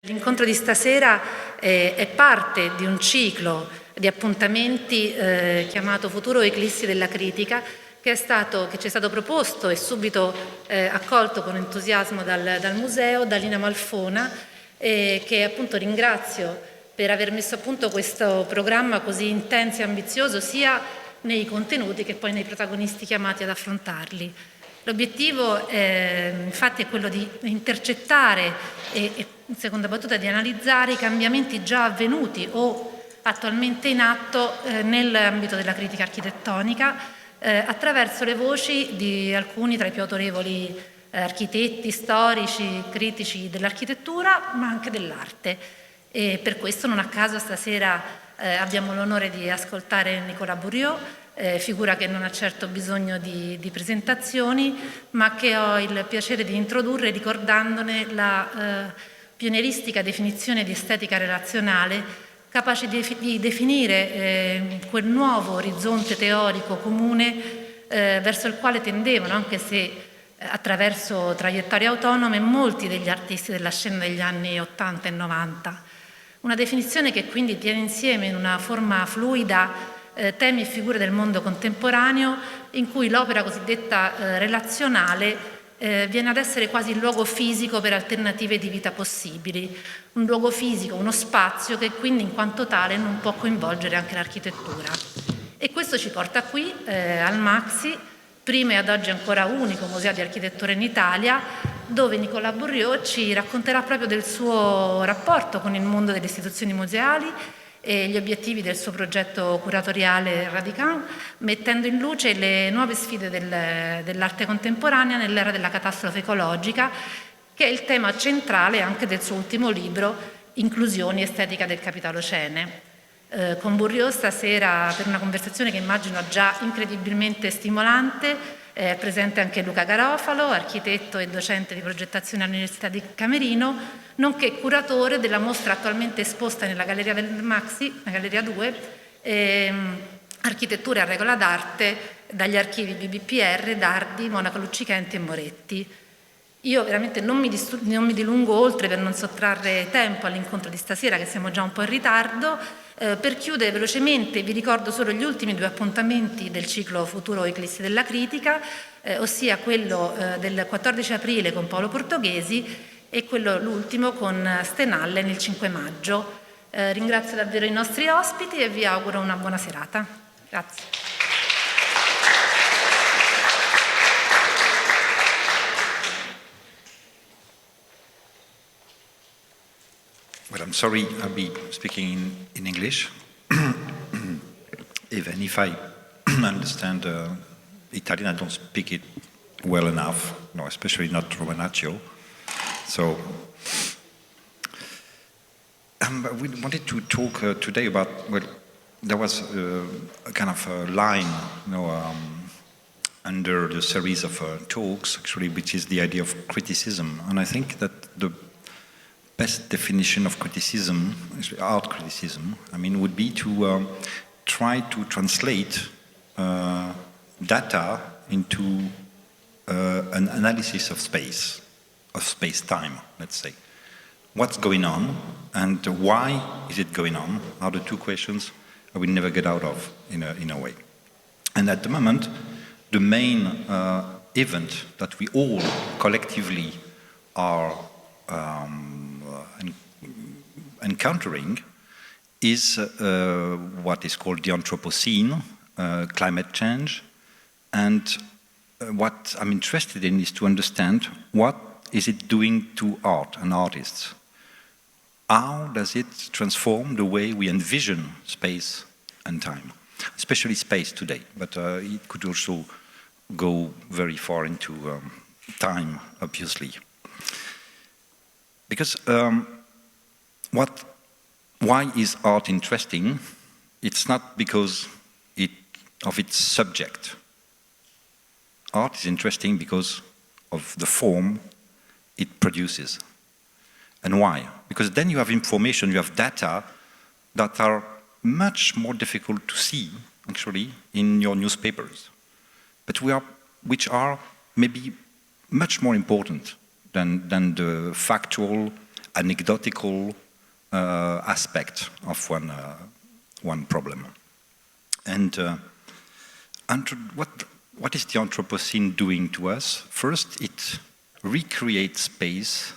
L'incontro di stasera è parte di un ciclo di appuntamenti chiamato Futuro, eclissi della critica, che ci è stato proposto e subito accolto con entusiasmo dal museo, da Lina Malfona, che appunto ringrazio per aver messo a punto questo programma così intenso e ambizioso sia nei contenuti che poi nei protagonisti chiamati ad affrontarli. L'obiettivo infatti è quello di intercettare e in seconda battuta di analizzare i cambiamenti già avvenuti o attualmente in atto nell'ambito della critica architettonica attraverso le voci di alcuni tra i più autorevoli architetti, storici, critici dell'architettura ma anche dell'arte. E per questo non a caso stasera abbiamo l'onore di ascoltare Nicolas Bourriaud, figura che non ha certo bisogno di presentazioni, ma che ho il piacere di introdurre ricordandone la pionieristica definizione di estetica relazionale, capace di definire quel nuovo orizzonte teorico comune verso il quale tendevano, anche se attraverso traiettorie autonome, molti degli artisti della scena degli anni 80 e 90. Una definizione che quindi tiene insieme in una forma fluida temi e figure del mondo contemporaneo in cui l'opera cosiddetta relazionale viene ad essere quasi il luogo fisico per alternative di vita possibili, un luogo fisico, uno spazio che quindi in quanto tale non può coinvolgere anche l'architettura. E questo ci porta qui al MAXXI, primo e ad oggi ancora unico museo di architettura in Italia, dove Nicolas Bourriaud ci racconterà proprio del suo rapporto con il mondo delle istituzioni museali e gli obiettivi del suo progetto curatoriale Radicant, mettendo in luce le nuove sfide dell'arte contemporanea nell'era della catastrofe ecologica, che è il tema centrale anche del suo ultimo libro, Inclusioni, Estetica del Capitalocene. Con Bourriaud stasera, per una conversazione che immagino già incredibilmente stimolante, è presente anche Luca Galofaro, architetto e docente di progettazione all'Università di Camerino, nonché curatore della mostra attualmente esposta nella galleria del MAXXI, la galleria 2, Architetture a regola d'arte, dagli archivi BBPR, Dardi, Monaco Luccichenti e Moretti. Io veramente non mi dilungo oltre per non sottrarre tempo all'incontro di stasera, che siamo già un po' in ritardo. Per chiudere velocemente vi ricordo solo gli ultimi due appuntamenti del ciclo Futuro, eclissi della critica, ossia quello del 14 aprile con Paolo Portoghesi e quello l'ultimo con Stenalle nel 5 maggio. Ringrazio davvero i nostri ospiti e vi auguro una buona serata. Grazie. Well, I'm sorry, I'll be speaking in English, even if I understand Italian, I don't speak it well enough, no, especially not Romanaccio. So, we wanted to talk today about, well, there was a kind of a line, under the series of talks, actually, which is the idea of criticism, and I think that the best definition of criticism, art criticism, would be to try to translate data into an analysis of space-time, let's say. What's going on and why is it going on are the two questions I will never get out of in a way. And at the moment, the main event that we all collectively are encountering is what is called the Anthropocene, climate change, and what I'm interested in is to understand what is it doing to art and artists. How does it transform the way we envision space and time, especially space today, but it could also go very far into time, obviously. Because why is art interesting? It's not because of its subject. Art is interesting because of the form it produces. And why? Because then you have information, you have data that are much more difficult to see, actually, in your newspapers, but which are maybe much more important than the factual anecdotal aspect of one problem. And what is the Anthropocene doing to us? First, it recreates space,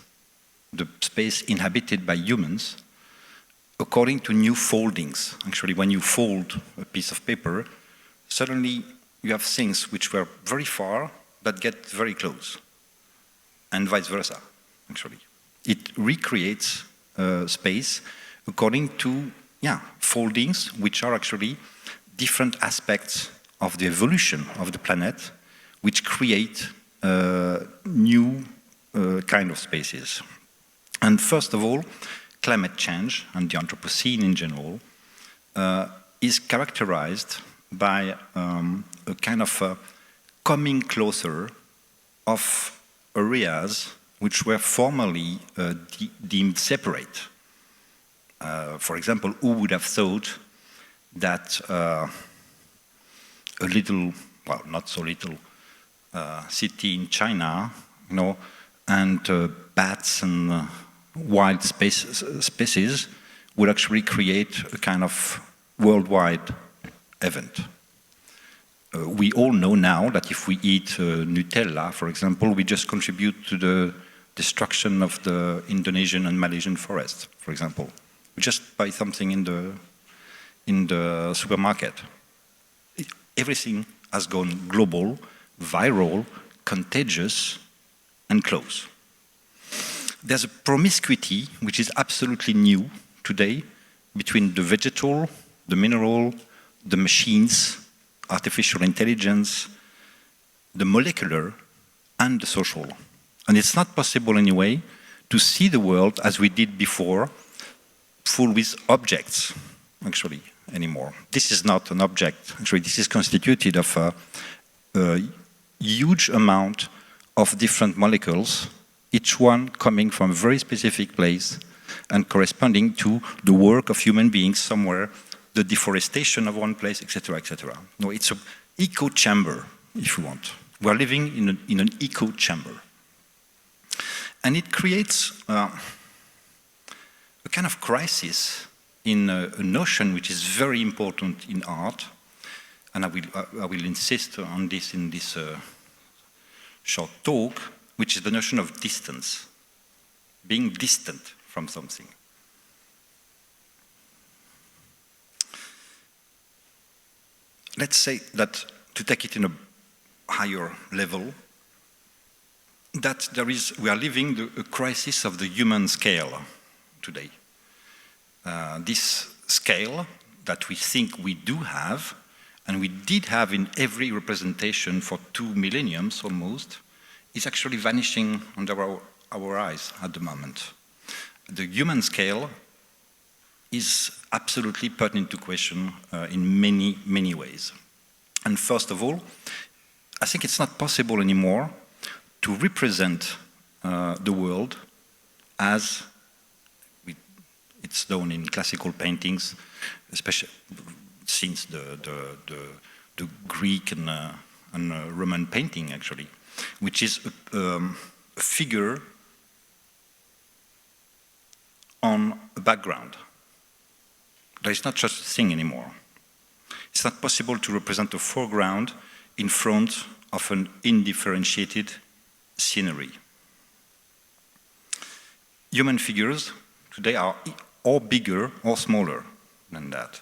the space inhabited by humans, according to new foldings. Actually, when you fold a piece of paper, suddenly you have things which were very far that get very close, and vice versa, actually. It recreates space according to foldings, which are actually different aspects of the evolution of the planet, which create new kind of spaces. And first of all, climate change and the Anthropocene in general is characterized by a kind of coming closer of areas which were formerly deemed separate. For example, who would have thought that a little, well, not so little, city in China, and bats and wild species would actually create a kind of worldwide event. We all know now that if we eat Nutella, for example, we just contribute to the destruction of the Indonesian and Malaysian forest, for example. We just buy something in the supermarket. Everything has gone global, viral, contagious, and close. There's a promiscuity which is absolutely new today between the vegetal, the mineral, the machines, artificial intelligence, the molecular, and the social. And it's not possible anyway to see the world as we did before, full with objects, actually, anymore. This is not an object. Actually, this is constituted of a huge amount of different molecules, each one coming from a very specific place and corresponding to the work of human beings somewhere, the deforestation of one place, etc., etc. No, it's an echo chamber, if you want. We're living in an echo chamber. And it creates a kind of crisis in a notion which is very important in art, and I will insist on this in this short talk, which is the notion of distance, being distant from something. Let's say that, to take it in a higher level, that we are living a crisis of the human scale today. This scale that we think we do have, and we did have in every representation for 2 millenniums almost, is actually vanishing under our eyes at the moment. The human scale is absolutely put into question in many, many ways. And first of all, I think it's not possible anymore to represent the world as it's done in classical paintings, especially since the Greek and Roman painting, actually, which is a figure on a background. There is not such a thing anymore. It's not possible to represent a foreground in front of an indifferentiated scenery. Human figures today are or bigger or smaller than that.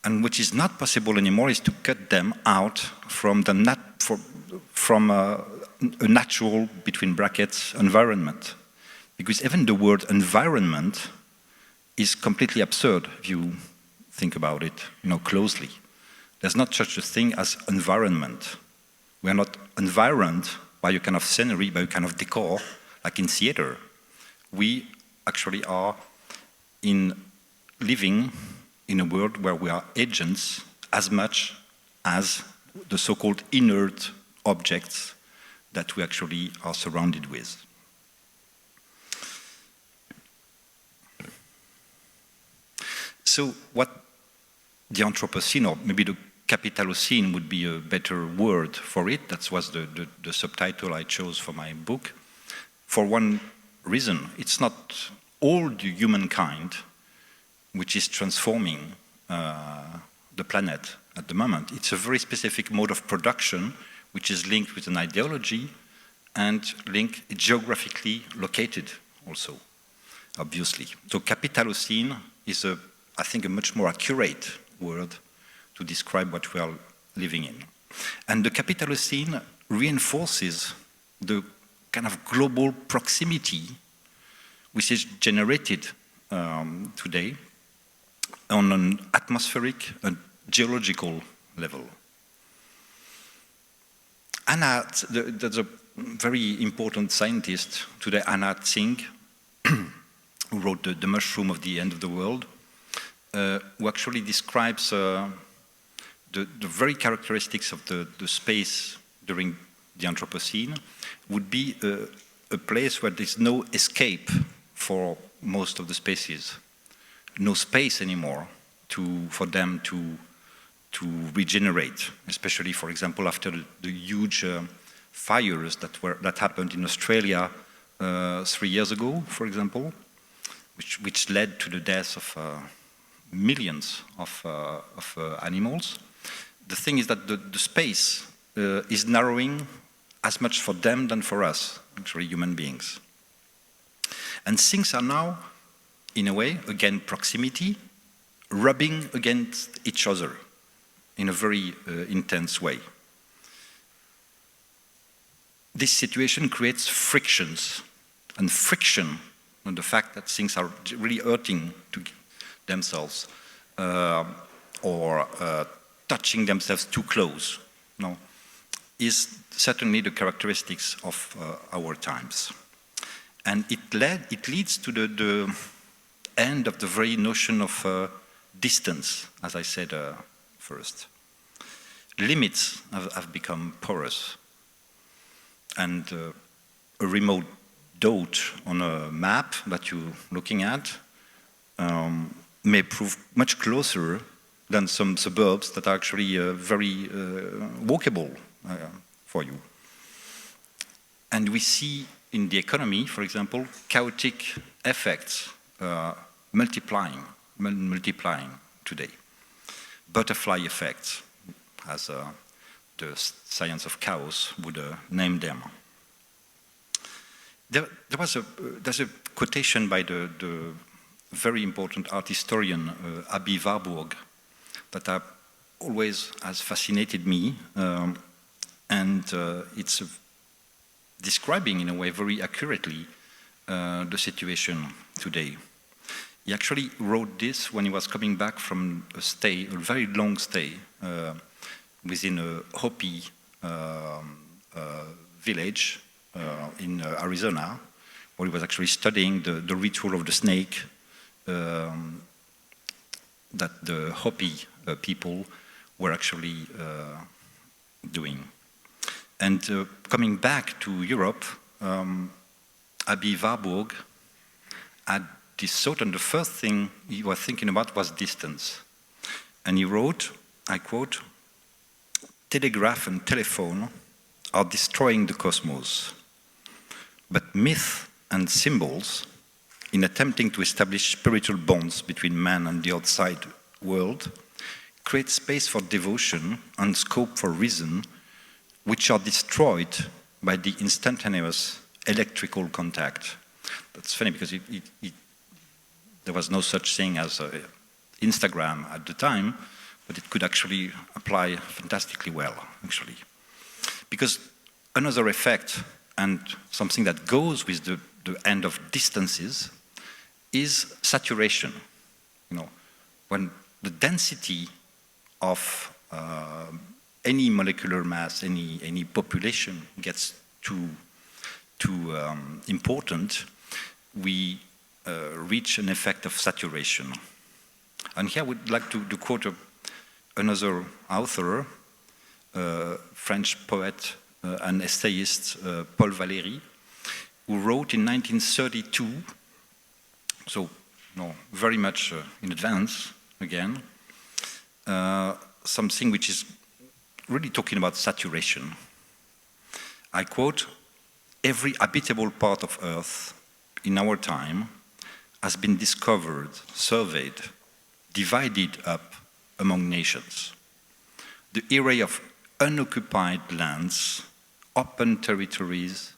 And what is not possible anymore is to cut them out from a natural, between brackets, environment. Because even the word environment is completely absurd if you think about it, closely. There's not such a thing as environment. We are not environed by a kind of scenery, by a kind of decor, like in theater. We actually are living in a world where we are agents as much as the so-called inert objects that we actually are surrounded with. So what the Anthropocene, or maybe the Capitalocene would be a better word for it, that was the subtitle I chose for my book, for one reason. It's not all the humankind which is transforming the planet at the moment. It's a very specific mode of production which is linked with an ideology and linked geographically located also, obviously. So Capitalocene is, I think, a much more accurate word to describe what we are living in. And the Capitalocene reinforces the kind of global proximity which is generated today on an atmospheric and geological level. Anna, there's a very important scientist today, Anna Tsing, who wrote the Mushroom of the End of the World, who actually describes the very characteristics of the space during the Anthropocene would be a place where there's no escape for most of the species, no space anymore for them to regenerate, especially, for example, after the huge fires that happened in Australia 3 years ago, for example, which led to the death of millions of animals. The thing is that the space is narrowing as much for them than for us, actually human beings. And things are now, in a way, again, proximity, rubbing against each other in a very intense way. This situation creates frictions, and friction, and the fact that things are really hurting to themselves or touching themselves too close, is certainly the characteristics of our times. And it leads to the end of the very notion of distance, as I said first. Limits have become porous. And a remote dot on a map that you're looking at may prove much closer than some suburbs that are actually very walkable for you. And we see in the economy, for example, chaotic effects multiplying today. Butterfly effects, as the science of chaos would name them. There's a quotation by the very important art historian Aby Warburg that always has fascinated me, and it's describing in a way very accurately the situation today. He actually wrote this when he was coming back from a very long stay within a Hopi village in Arizona, where he was actually studying the ritual of the snake that the Hopi people were actually doing. And coming back to Europe, Aby Warburg had this thought, and the first thing he was thinking about was distance. And he wrote, I quote, "Telegraph and telephone are destroying the cosmos, but myth and symbols, in attempting to establish spiritual bonds between man and the outside world, create space for devotion and scope for reason, which are destroyed by the instantaneous electrical contact." That's funny because there was no such thing as Instagram at the time, but it could actually apply fantastically well, actually. Because another effect, and something that goes with the end of distances, is saturation. When the density of any molecular mass, any population gets too important, we reach an effect of saturation. And here I would like to quote another author, French poet and essayist Paul Valéry, who wrote in 1932, so very much in advance again, something which is really talking about saturation. I quote, "Every habitable part of Earth in our time has been discovered, surveyed, divided up among nations. The era of unoccupied lands, open territories,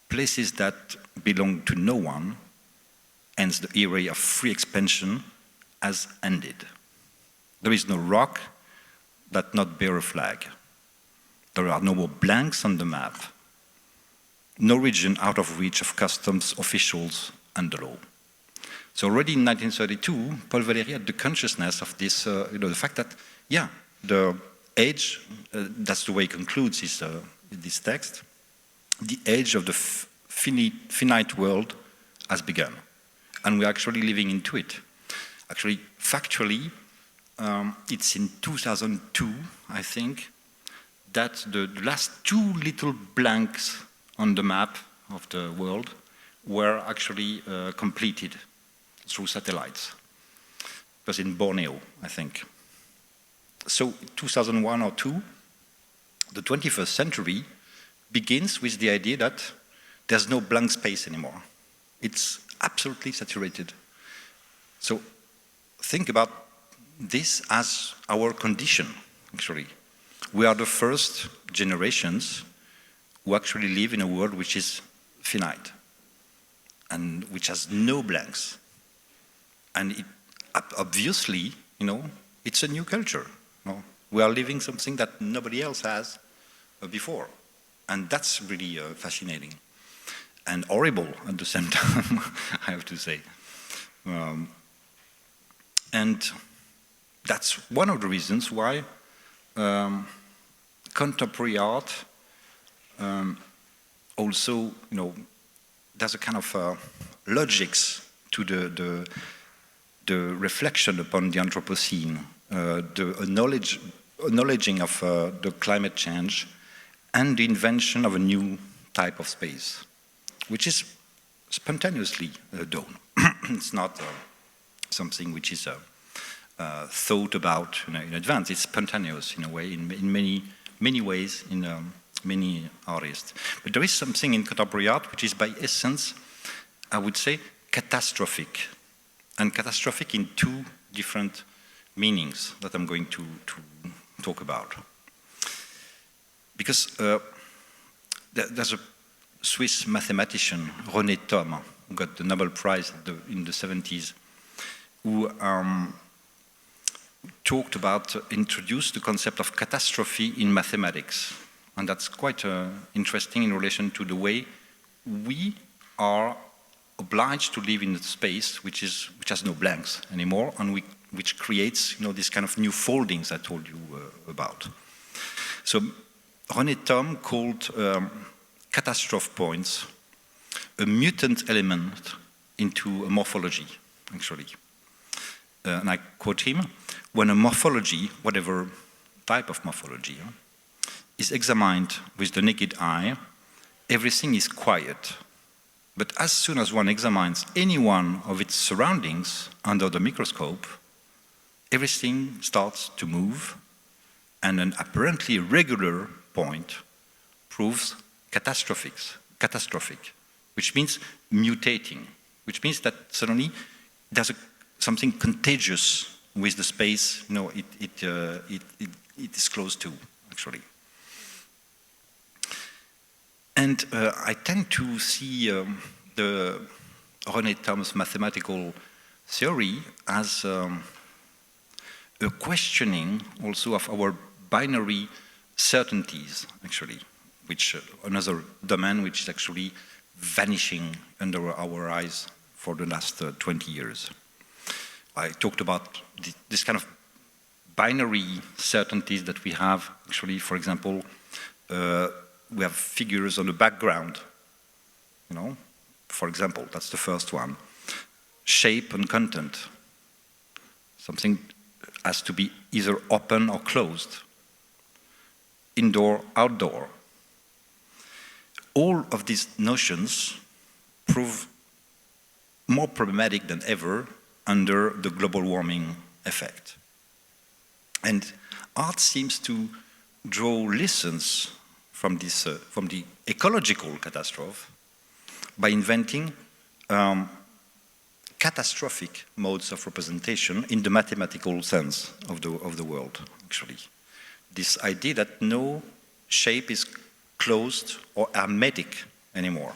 places that belong to no one, hence the era of free expansion, has ended. There is no rock that not bear a flag. There are no more blanks on the map. No region out of reach of customs officials and the law. So already in 1932, Paul Valéry had the consciousness of this, the fact that, yeah, the age, that's the way he concludes this text, the age of the finite world has begun. And we're actually living into it. Actually, factually, it's in 2002, I think, that the last two little blanks on the map of the world were actually completed through satellites. It was in Borneo, I think. So 2001 or 2, the 21st century begins with the idea that there's no blank space anymore. It's absolutely saturated. So think about this as our condition, actually. We are the first generations who actually live in a world which is finite and which has no blanks. And it, obviously, it's a new culture. We are living something that nobody else has before. And that's really fascinating and horrible at the same time, I have to say. And that's one of the reasons why contemporary art also, there's a kind of logics to the reflection upon the Anthropocene, the acknowledging of the climate change, and the invention of a new type of space, which is spontaneously done. It's not something which is thought about in advance. It's spontaneous in a way, in many ways, in many artists. But there is something in contemporary art which is by essence, I would say, catastrophic. And catastrophic in two different meanings that I'm going to talk about. Because there's a Swiss mathematician, René Thom, who got the Nobel Prize in the 70s, who talked about, introduced the concept of catastrophe in mathematics. And that's quite interesting in relation to the way we are obliged to live in a space which has no blanks anymore, and which creates this kind of new foldings I told you about. So René Thom called catastrophe points a mutant element into a morphology, actually. And I quote him, when a morphology, whatever type of morphology, is examined with the naked eye, everything is quiet. But as soon as one examines any one of its surroundings under the microscope, everything starts to move, and an apparently regular point proves catastrophic, which means mutating, which means that suddenly there's something contagious with the space it is close to, actually. And I tend to see the René Thom's mathematical theory as a questioning also of our binary certainties, actually, which another domain which is actually vanishing under our eyes for the last 20 years. I talked about this kind of binary certainties that we have, actually, for example, we have figures on the background, for example, that's the first one. Shape and content. Something has to be either open or closed. Indoor, outdoor. All of these notions prove more problematic than ever under the global warming effect. And art seems to draw lessons from the ecological catastrophe by inventing catastrophic modes of representation in the mathematical sense of the world, actually. This idea that no shape is closed or hermetic anymore.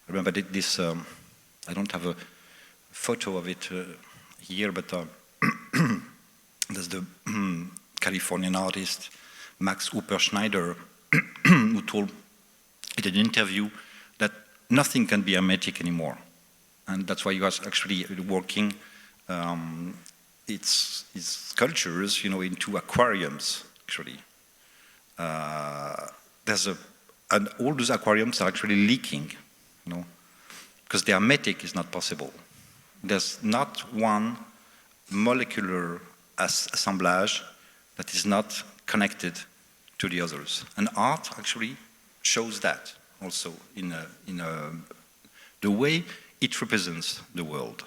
I remember this, I don't have a photo of it here, but there's the Californian artist Max Schneider who told in an interview that nothing can be hermetic anymore. And that's why he was actually working its sculptures, into aquariums, actually. And all those aquariums are actually leaking, because the hermetic is not possible. There's not one molecular assemblage that is not connected to the others. And art actually shows that also in the way it represents the world.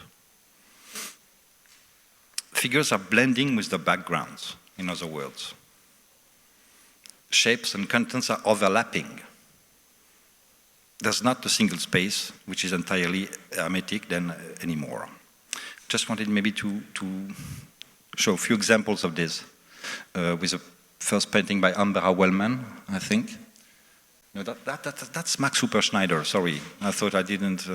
Figures are blending with the backgrounds, in other words. Shapes and contents are overlapping. There's not a single space which is entirely hermetic then anymore. Just wanted maybe to show a few examples of this with the first painting by Ambera Wellman, I think. No, that's Max Schneider, sorry. I thought I didn't,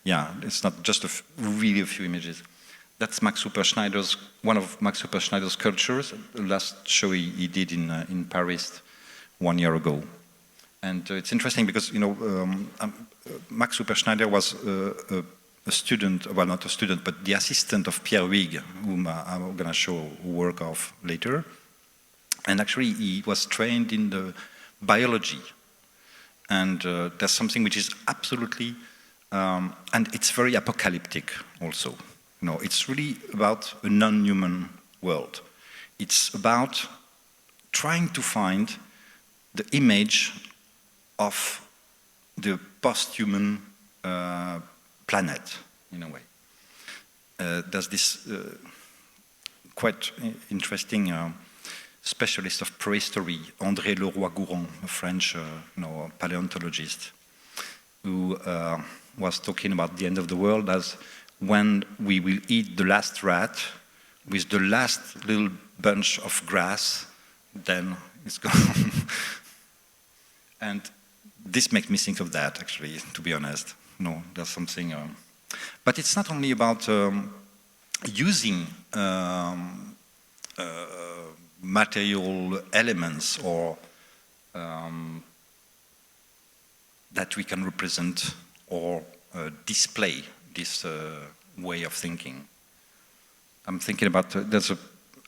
yeah, it's not just really a few images. That's Max Schneider's, one of Max Schneider's sculptures, the last show he did in Paris 1 year ago. And it's interesting because, Max Schneider was a student, well, not a student, but the assistant of Pierre Huyghe, whom I'm going to show work of later. And actually, he was trained in the biology. And there's something which is absolutely, and it's very apocalyptic also. It's really about a non-human world. It's about trying to find the image of the post-human planet, in a way. There's this quite interesting specialist of prehistory, André Leroy-Gourand, a French paleontologist, who was talking about the end of the world as when we will eat the last rat with the last little bunch of grass, then it's gone. And this makes me think of that, actually, to be honest. There's something... but it's not only about using material elements or that we can represent or display this way of thinking. I'm thinking about, there's an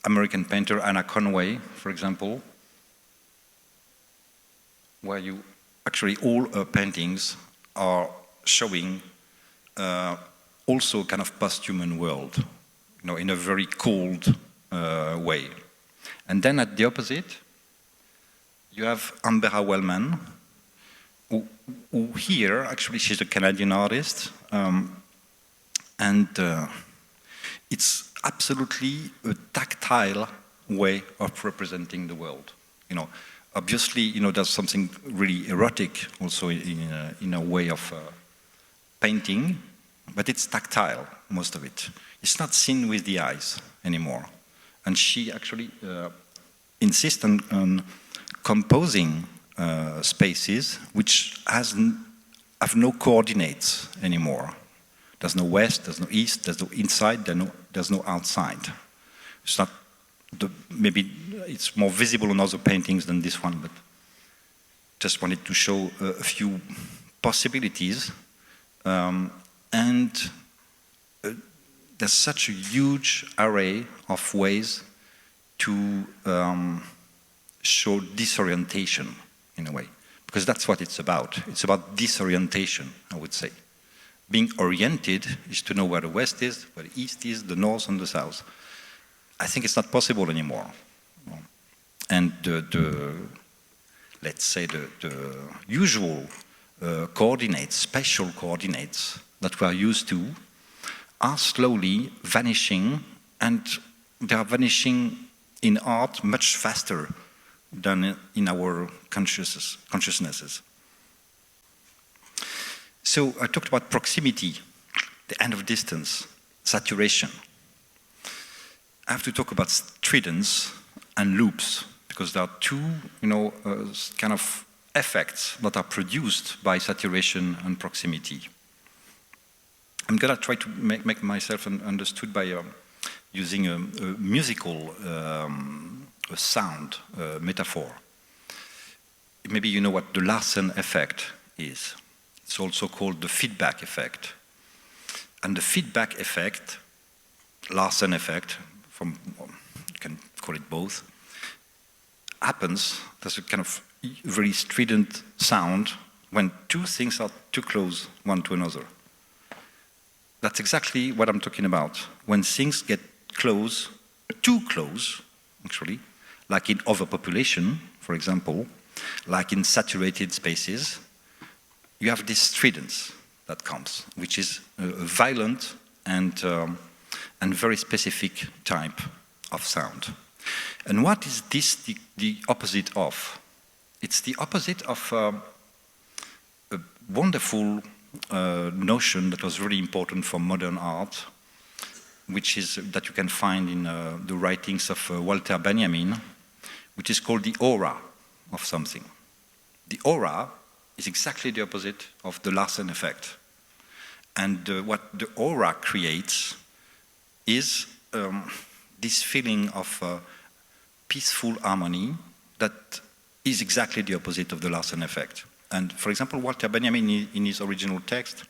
American painter, Anna Conway, for example, where actually all her paintings are showing also kind of post-human world, in a very cold way. And then at the opposite, you have Ambera Wellman, who here, actually she's a Canadian artist, and it's absolutely a tactile way of representing the world. Obviously, there's something really erotic also in a way of painting, but it's tactile, most of it. It's not seen with the eyes anymore. And she actually insists on composing spaces which have no coordinates anymore. There's no west, there's no east, there's no inside, there's no outside. It's not, maybe it's more visible in other paintings than this one, but just wanted to show a few possibilities. And there's such a huge array of ways to show disorientation, in a way. Because that's what it's about. It's about disorientation, I would say. Being oriented is to know where the west is, where the east is, the north and the south. I think it's not possible anymore. And let's say the usual coordinates, spatial coordinates that we're used to are slowly vanishing, and they are vanishing in art much faster than in our consciousnesses. So I talked about proximity, the end of distance, saturation. I have to talk about stridence and loops, because there are two, kind of effects that are produced by saturation and proximity. I'm going to try to make myself understood by using a musical a sound metaphor. Maybe you know what the Larsen effect is. It's also called the feedback effect. And the feedback effect, Larsen effect, you can call it both, happens, there's a kind of very strident sound when two things are too close one to another. That's exactly what I'm talking about. When things get close, too close, actually, like in overpopulation, for example, like in saturated spaces, you have this stridence that comes, which is a violent and very specific type of sound. And what is this the opposite of? It's the opposite of a wonderful notion that was really important for modern art, which is that you can find in the writings of Walter Benjamin, which is called the aura of something. The aura is exactly the opposite of the Larsen effect. And what the aura creates is this feeling of peaceful harmony that is exactly the opposite of the Larsen effect. And for example, Walter Benjamin in his original text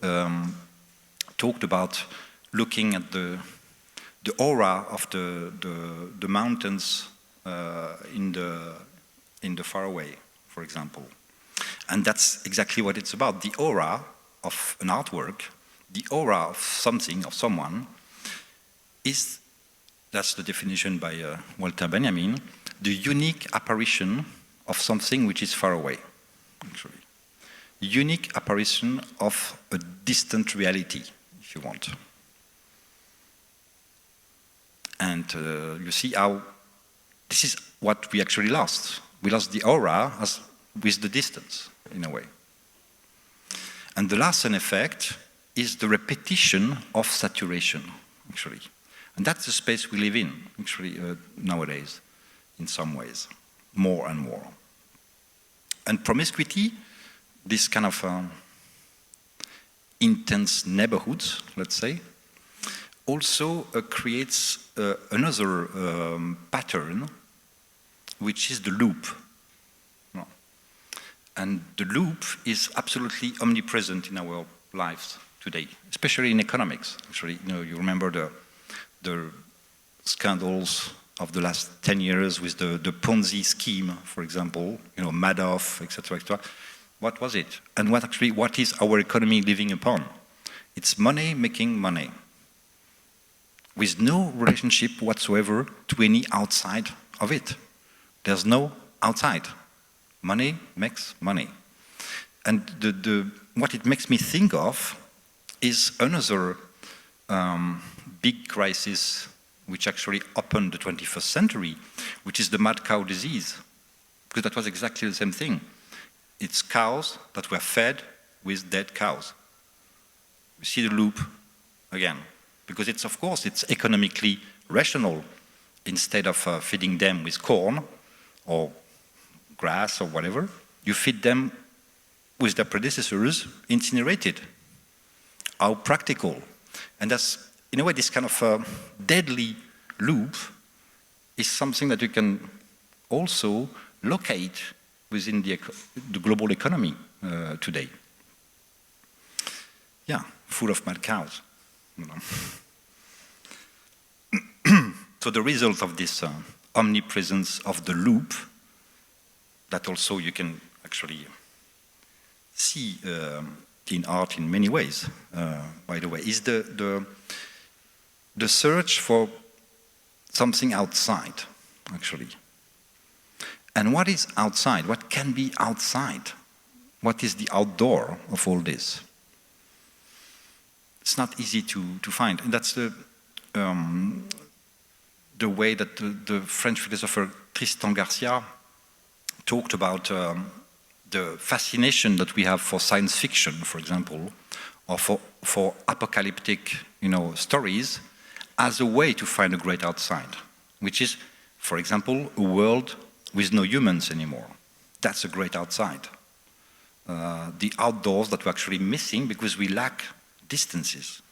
talked about looking at the aura of the mountains in the faraway, for example. And that's exactly what it's about. The aura of an artwork, the aura of something, of someone, is, that's the definition by Walter Benjamin, the unique apparition of something which is far away, actually. Unique apparition of a distant reality, if you want. And you see how this is what we actually lost. We lost the aura with the distance, in a way. And the Larsen effect is the repetition of saturation, actually. And that's the space we live in, actually, nowadays, in some ways, more and more. And promiscuity, this kind of intense neighborhoods, let's say, also creates another pattern, which is the loop. And the loop is absolutely omnipresent in our lives today, especially in economics. Actually, you remember the scandals of the last 10 years with the Ponzi scheme, for example, Madoff, etc., etc. What was it? And what is our economy living upon? It's money making money, with no relationship whatsoever to any outside of it. There's no outside. Money makes money. And what it makes me think of is another big crisis which actually opened the 21st century, which is the mad cow disease. Because that was exactly the same thing. It's cows that were fed with dead cows. You see the loop again. Because it's, of course, it's economically rational. Instead of feeding them with corn or grass or whatever, you feed them with their predecessors incinerated. How practical. And that's, in a way, this kind of deadly loop is something that you can also locate within the global economy today. Yeah, full of mad cows. So the result of this omnipresence of the loop, that also you can actually see in art in many ways, by the way, is the search for something outside, actually. And what is outside? What can be outside? What is the outdoor of all this? It's not easy to find. And that's the way that the French philosopher Tristan Garcia talked about the fascination that we have for science fiction, for example, or for apocalyptic, stories, as a way to find a great outside, which is, for example, a world with no humans anymore. That's a great outside. The outdoors that we're actually missing because we lack distances,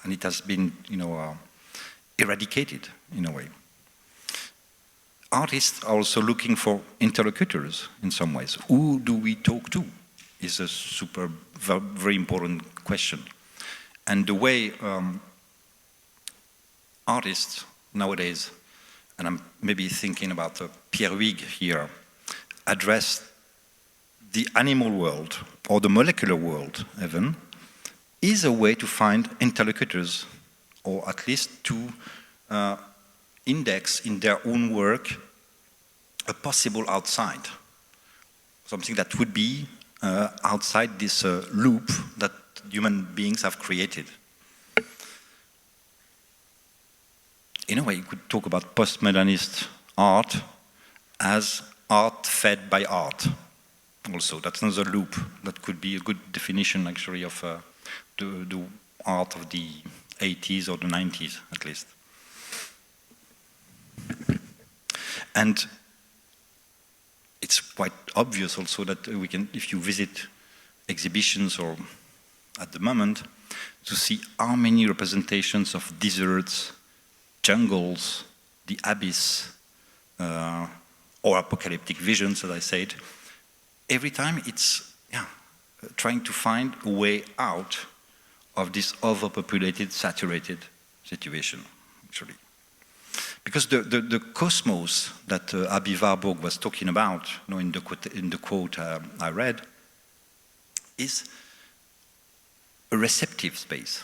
and it has been, eradicated in a way. Artists are also looking for interlocutors in some ways. Who do we talk to is a very important question. And the way artists nowadays, and I'm maybe thinking about Pierre Huyghe here, address the animal world, or the molecular world even, is a way to find interlocutors, or at least to index in their own work a possible outside, something that would be outside this loop that human beings have created. In a way, you could talk about postmodernist art as art fed by art. Also, that's another loop that could be a good definition, actually, of the art of the 80s or the 90s, at least. And it's quite obvious also that we can, if you visit exhibitions or at the moment, to see how many representations of deserts, jungles, the abyss, or apocalyptic visions, as I said. Every time it's trying to find a way out of this overpopulated, saturated situation, actually. Because the cosmos that Aby Warburg was talking about, in the quote I read, is a receptive space,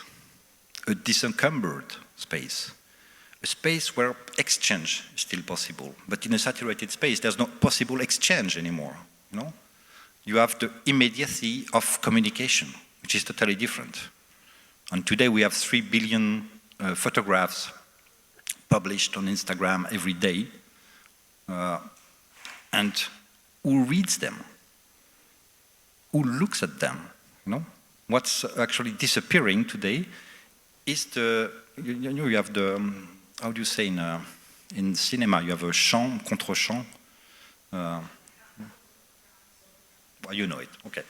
a disencumbered space, a space where exchange is still possible. But in a saturated space, there's no possible exchange anymore. You have the immediacy of communication, which is totally different. And today we have 3 billion photographs published on Instagram every day. And who reads them? Who looks at them? What's actually disappearing today is you have the, how do you say in cinema, you have a champ, contre-champ. Well, you know it, okay.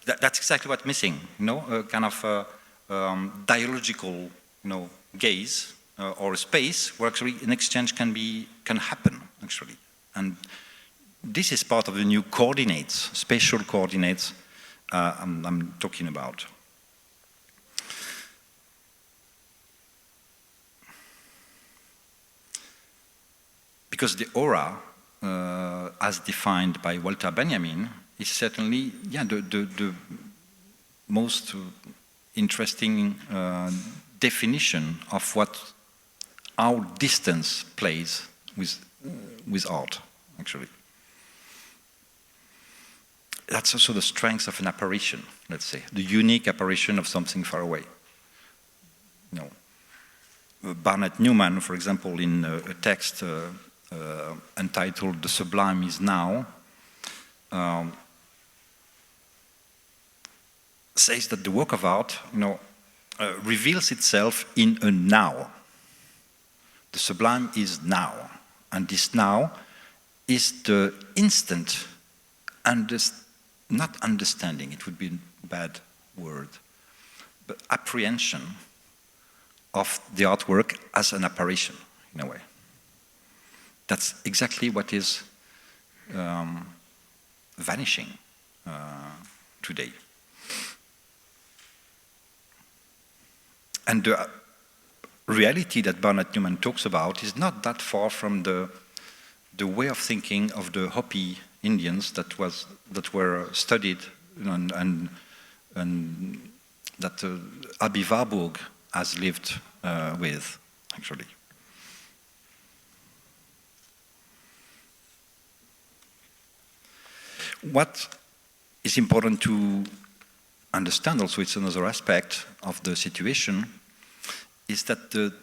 That's exactly what's missing, a kind of dialogical, gaze or a space where actually an exchange can happen, actually. And this is part of the new coordinates, spatial coordinates I'm talking about. Because the aura, as defined by Walter Benjamin, is certainly the most interesting definition of what our distance plays with art, actually. That's also the strength of an apparition, let's say, the unique apparition of something far away. Barnett Newman, for example, in a text entitled "The Sublime is Now," says that the work of art, reveals itself in a now. The sublime is now, and this now is the instant, not understanding, it would be a bad word, but apprehension of the artwork as an apparition, in a way. That's exactly what is vanishing today. And the reality that Barnett Newman talks about is not that far from the way of thinking of the Hopi Indians that were studied and that Aby Warburg has lived with, actually. What is important to understand also, it's another aspect of the situation, is that the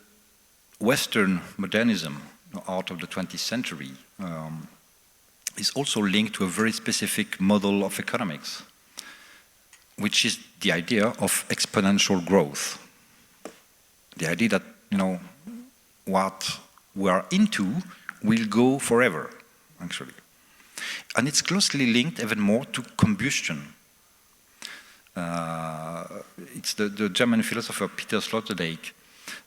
Western modernism, art of the 20th century, is also linked to a very specific model of economics, which is the idea of exponential growth. The idea that, what we are into will go forever, actually. And it's closely linked even more to combustion. It's the German philosopher Peter Sloterdijk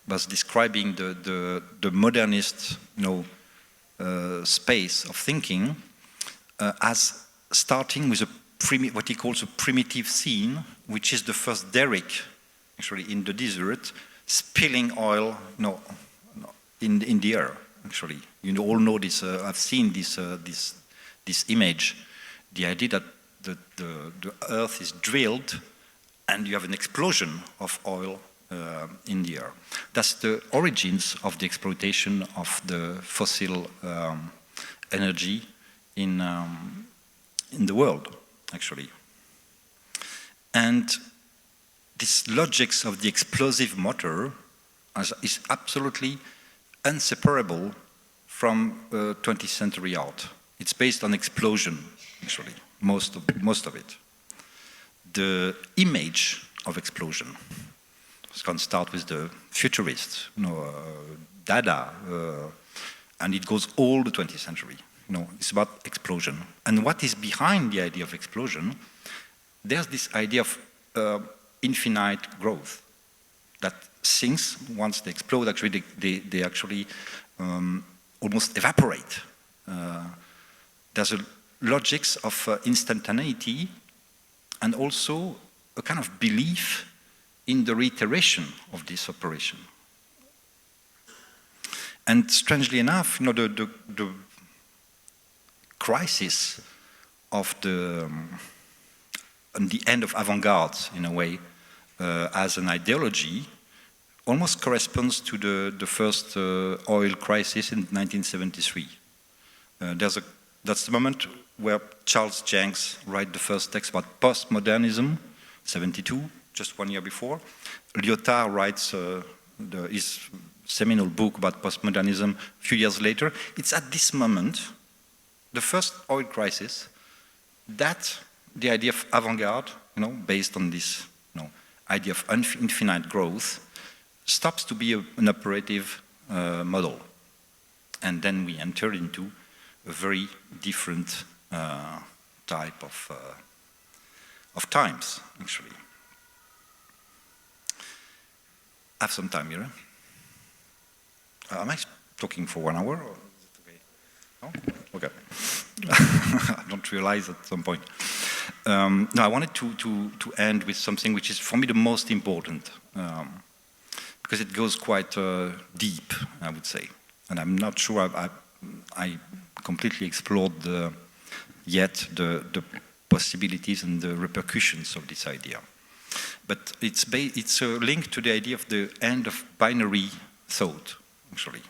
was describing the modernist, space of thinking as starting with what he calls a primitive scene, which is the first derrick, actually, in the desert, spilling oil, in the air. Actually, you all know this. I've seen this image. The idea that the earth is drilled, and you have an explosion of oil in the air. That's the origins of the exploitation of the fossil energy in the world, actually. And this logics of the explosive motor is absolutely inseparable from 20th century art. It's based on explosion, actually, most of it. The image of explosion. It's going to start with the futurists, della, and it goes all the 20th century. It's about explosion. And what is behind the idea of explosion? There's this idea of infinite growth. That things, once they explode, actually they actually almost evaporate. There's a logics of instantaneity, and also a kind of belief in the reiteration of this operation. And strangely enough, the crisis of the end of avant-garde, in a way, as an ideology, almost corresponds to the first oil crisis in 1973. That's the moment where Charles Jencks writes the first text about postmodernism, 72, just 1 year before. Lyotard writes his seminal book about postmodernism a few years later. It's at this moment, the first oil crisis, that the idea of avant-garde, based on this idea of infinite growth, stops to be an operative model. And then we enter into a very different type of times, actually. I have some time here. Am I talking for 1 hour? Or is it okay? No? Okay. I don't realize at some point. No, I wanted to end with something which is, for me, the most important, because it goes quite deep, I would say. And I'm not sure I completely explored yet the possibilities and the repercussions of this idea. But it's linked to the idea of the end of binary thought, actually.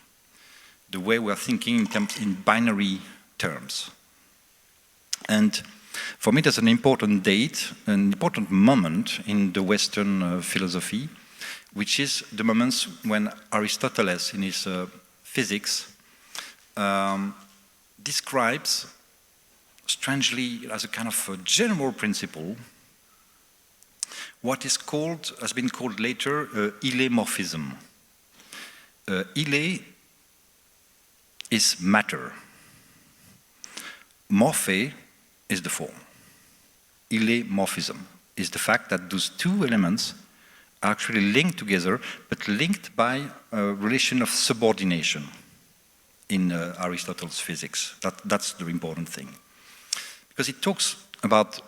The way we're thinking in binary terms. And for me, there's an important date, an important moment in the Western philosophy, which is the moments when Aristotle, in his physics, describes, strangely, as a kind of a general principle, what has been called later ilemorphism. Ile is matter. Morphe is the form. Ilemorphism is the fact that those two elements are actually linked together, but linked by a relation of subordination in Aristotle's physics. That's the important thing. Because it talks about,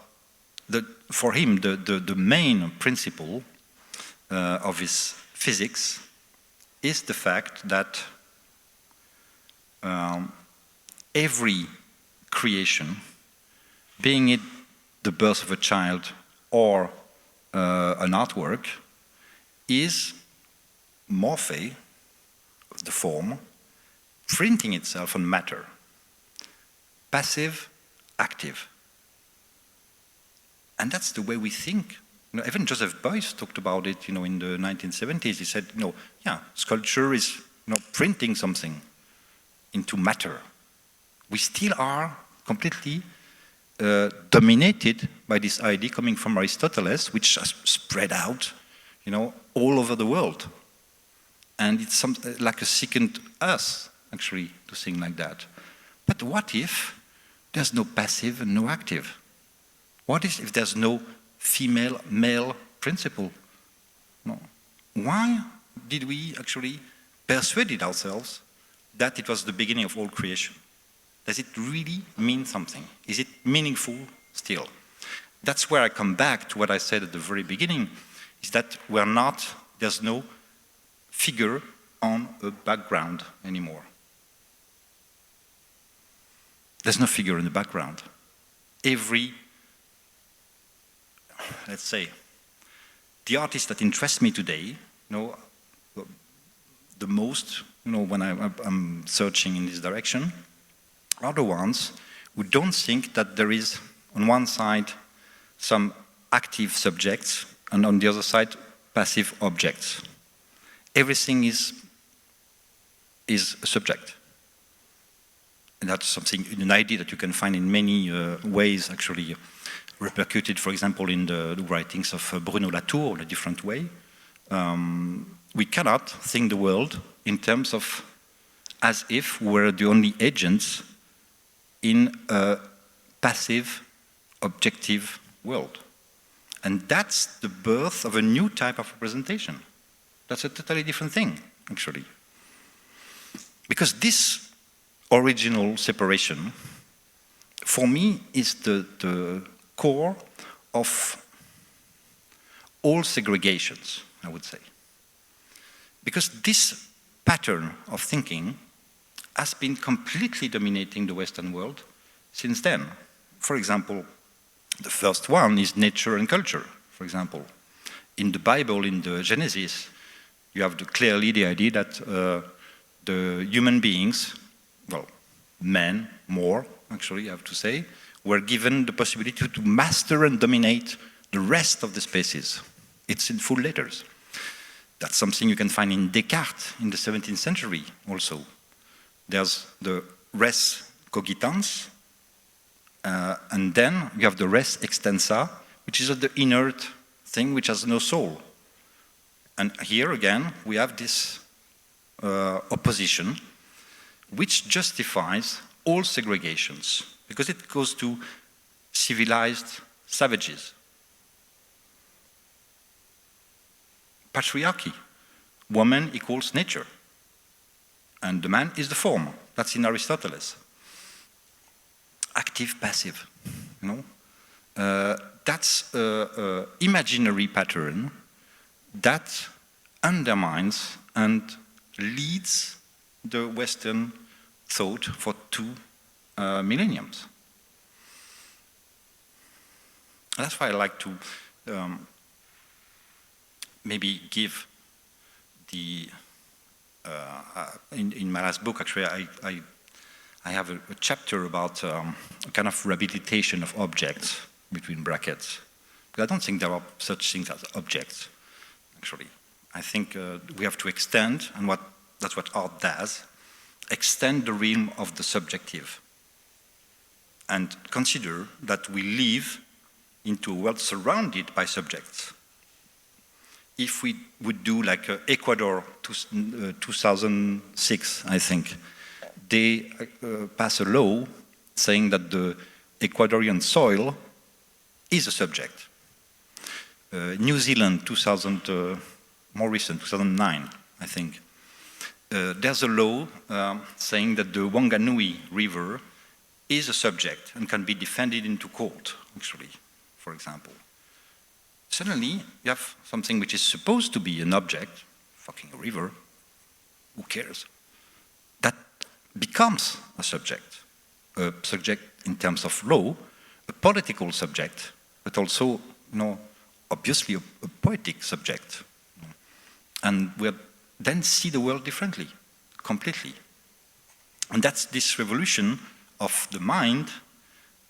for him, the main principle of his physics is the fact that every creation, being it the birth of a child or an artwork, is morphe, the form, printing itself on matter. Passive, active. And that's the way we think. Even Joseph Beuys talked about it, in the 1970s. He said, sculpture is, printing something into matter. We still are completely dominated by this idea coming from Aristotle, which has spread out, all over the world. And it's like a second us, actually, to think like that. But what if there's no passive and no active? What if there's no female-male principle? No. Why did we actually persuade ourselves that it was the beginning of all creation? Does it really mean something? Is it meaningful still? That's where I come back to what I said at the very beginning, is that there's no figure on a background anymore. There's no figure in the background. Let's say, the artists that interest me today, the most, when I'm searching in this direction, are the ones who don't think that there is, on one side, some active subjects, and on the other side, passive objects. Everything is a subject. And that's an idea that you can find in many ways, actually, repercuted, for example, in the writings of Bruno Latour in a different way. We cannot think the world in terms of as if we were the only agents in a passive, objective world. And that's the birth of a new type of representation. That's a totally different thing, actually. Because this original separation, for me, is the core of all segregations, I would say. Because this pattern of thinking has been completely dominating the Western world since then. For example, the first one is nature and culture, for example. In the Bible, in the Genesis, you have clearly the idea that the human beings, well, men more, actually, I have to say, were given the possibility to master and dominate the rest of the species. It's in full letters. That's something you can find in Descartes in the 17th century also. There's the res cogitans, and then you have the res extensa, which is the inert thing which has no soul. And here again, we have this opposition which justifies all segregations, because it goes to civilized savages. Patriarchy. Woman equals nature. And the man is the form. That's in Aristotle. Active, passive. That's an imaginary pattern that undermines and leads the Western thought for 2 millenniums. That's why I like to maybe give the in my last book, actually, I have a chapter about a kind of rehabilitation of objects, between brackets. But I don't think there are such things as objects, actually. I think we have to extend, and that's what art does, extend the realm of the subjective and consider that we live into a world surrounded by subjects. If we would do like Ecuador 2006, I think, they pass a law saying that the Ecuadorian soil is a subject. New Zealand, more recent, 2009, I think. There's a law saying that the Wanganui River is a subject and can be defended into court, actually, for example. Suddenly, you have something which is supposed to be an object, fucking a river, who cares, that becomes a subject in terms of law, a political subject, but also, obviously a poetic subject. And we then see the world differently, completely. And that's this revolution of the mind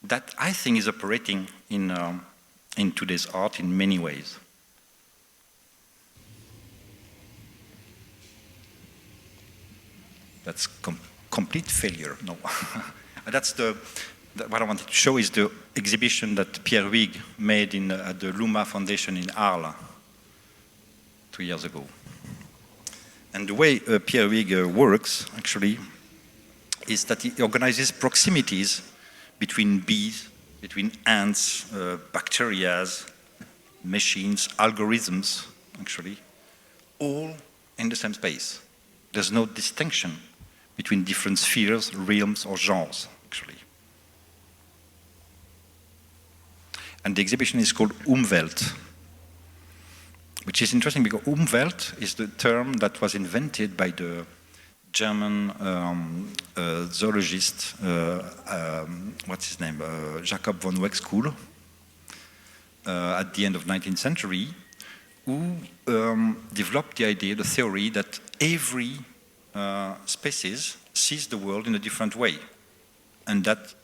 that I think is operating in today's art in many ways. That's complete failure, no. That's what I wanted to show is the exhibition that Pierre Huyghe made at the Luma Foundation in Arles 2 years ago. And the way Pierre Huyghe works, actually, is that he organizes proximities between bees, between ants, bacteria, machines, algorithms, actually, all in the same space. There's no distinction between different spheres, realms, or genres, actually. And the exhibition is called Umwelt, which is interesting because Umwelt is the term that was invented by the German zoologist, what's his name, Jacob von Wexkull, at the end of 19th century, who developed the idea, the theory, that every species sees the world in a different way. And that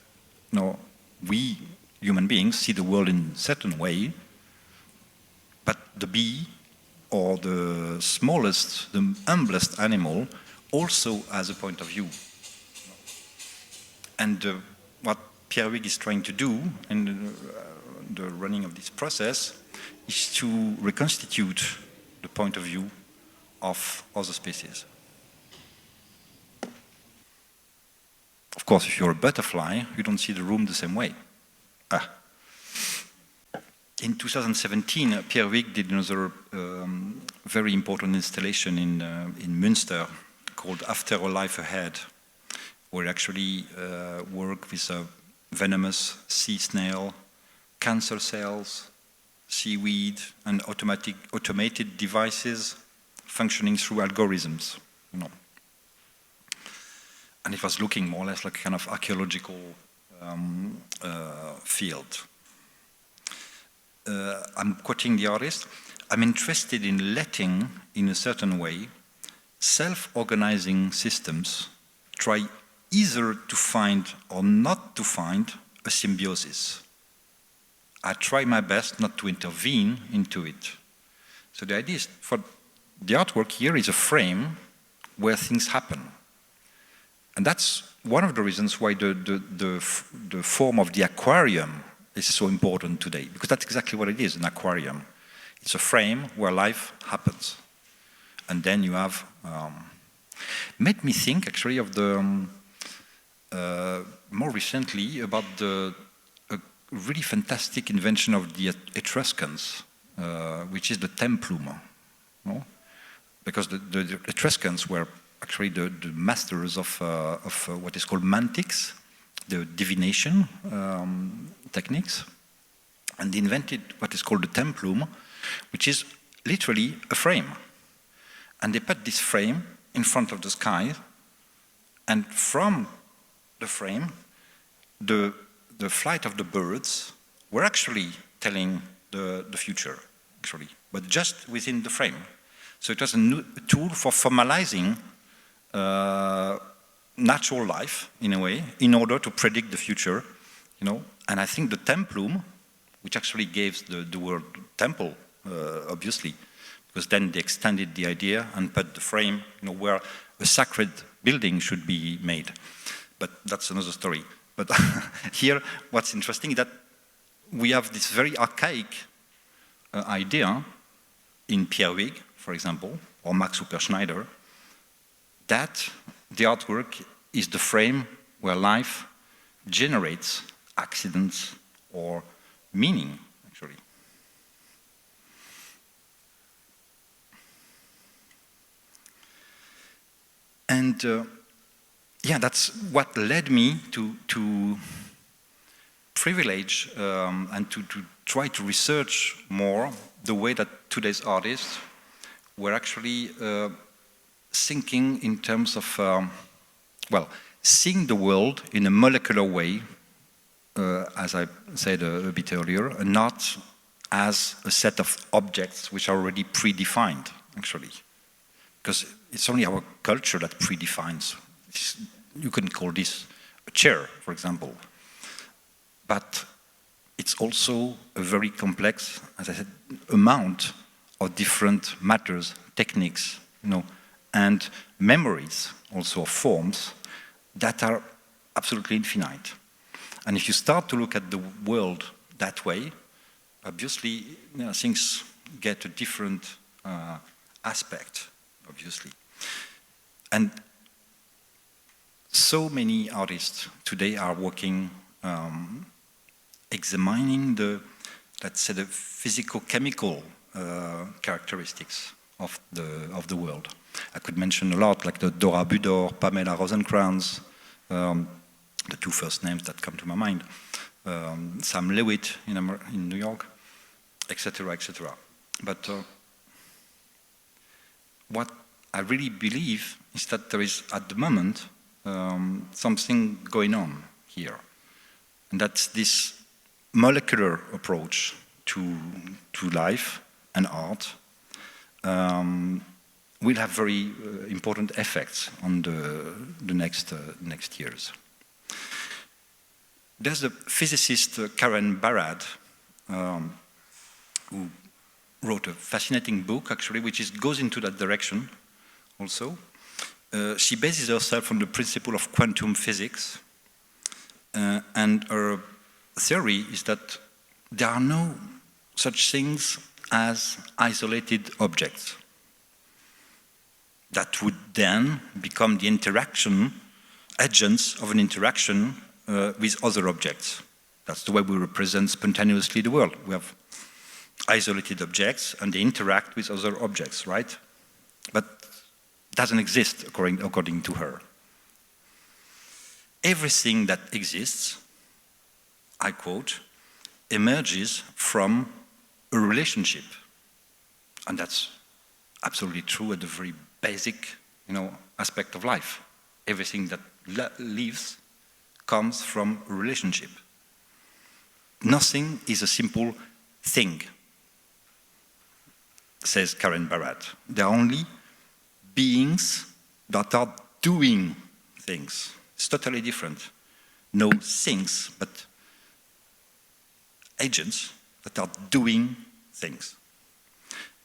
we, human beings, see the world in a certain way, but the bee, or the smallest, the humblest animal, also has a point of view. And what Pierre Huyghe is trying to do in the running of this process is to reconstitute the point of view of other species. Of course, if you're a butterfly, you don't see the room the same way. In 2017, Pierre Huyghe did another very important installation in Münster called After a Life Ahead, where actually work with a venomous sea snail, cancer cells, seaweed, and automated devices functioning through algorithms. And it was looking more or less like a kind of archaeological field. I'm quoting the artist, "I'm interested in letting, in a certain way, self-organizing systems try either to find or not to find a symbiosis. I try my best not to intervene into it." So the idea is, for the artwork here is a frame where things happen. And that's one of the reasons why the form of the aquarium is so important today, because that's exactly what it is, an aquarium. It's a frame where life happens. And then you have, made me think actually of the, more recently, about a really fantastic invention of the Etruscans, which is the templum. No? Because the Etruscans were actually the masters of what is called mantics, the divination techniques, and they invented what is called the templum, which is literally a frame. And they put this frame in front of the sky, and from the frame, the flight of the birds were actually telling the future, actually, but just within the frame. So it was a tool for formalizing natural life, in a way, in order to predict the future, And I think the templum, which actually gave the word temple, obviously, because then they extended the idea and put the frame, where a sacred building should be made. But that's another story. But here, what's interesting is that we have this very archaic idea in Pierre Huyghe, for example, or Max Superschneider, that the artwork is the frame where life generates accidents or meaning, actually. And yeah, that's what led me to privilege and to try to research more the way that today's artists were actually thinking in terms of, seeing the world in a molecular way, as I said a bit earlier, and not as a set of objects which are already predefined, actually. Because it's only our culture that predefines. You can call this a chair, for example. But it's also a very complex, as I said, amount of different matters, techniques, and memories, also of forms, that are absolutely infinite. And if you start to look at the world that way, obviously, things get a different aspect, obviously. And so many artists today are working, examining the, let's say, the physico-chemical characteristics of the world. I could mention a lot, like the Dora Budor, Pamela Rosencrantz, the two first names that come to my mind, Sam Lewitt in New York, etc., etc. But what I really believe is that there is, at the moment, something going on here. And that's this molecular approach to life and art will have very important effects on the next years. There's a physicist, Karen Barad, who wrote a fascinating book, actually, which goes into that direction also. She bases herself on the principle of quantum physics, and her theory is that there are no such things as isolated objects that would then become the agents of an interaction with other objects. That's the way we represent spontaneously the world. We have isolated objects and they interact with other objects, right? But it doesn't exist according to her. Everything that exists, I quote, emerges from a relationship. And that's absolutely true at the very basic, aspect of life. Everything that lives comes from a relationship. Nothing is a simple thing, says Karen Barad. There are only beings that are doing things. It's totally different. No things, but agents that are doing things.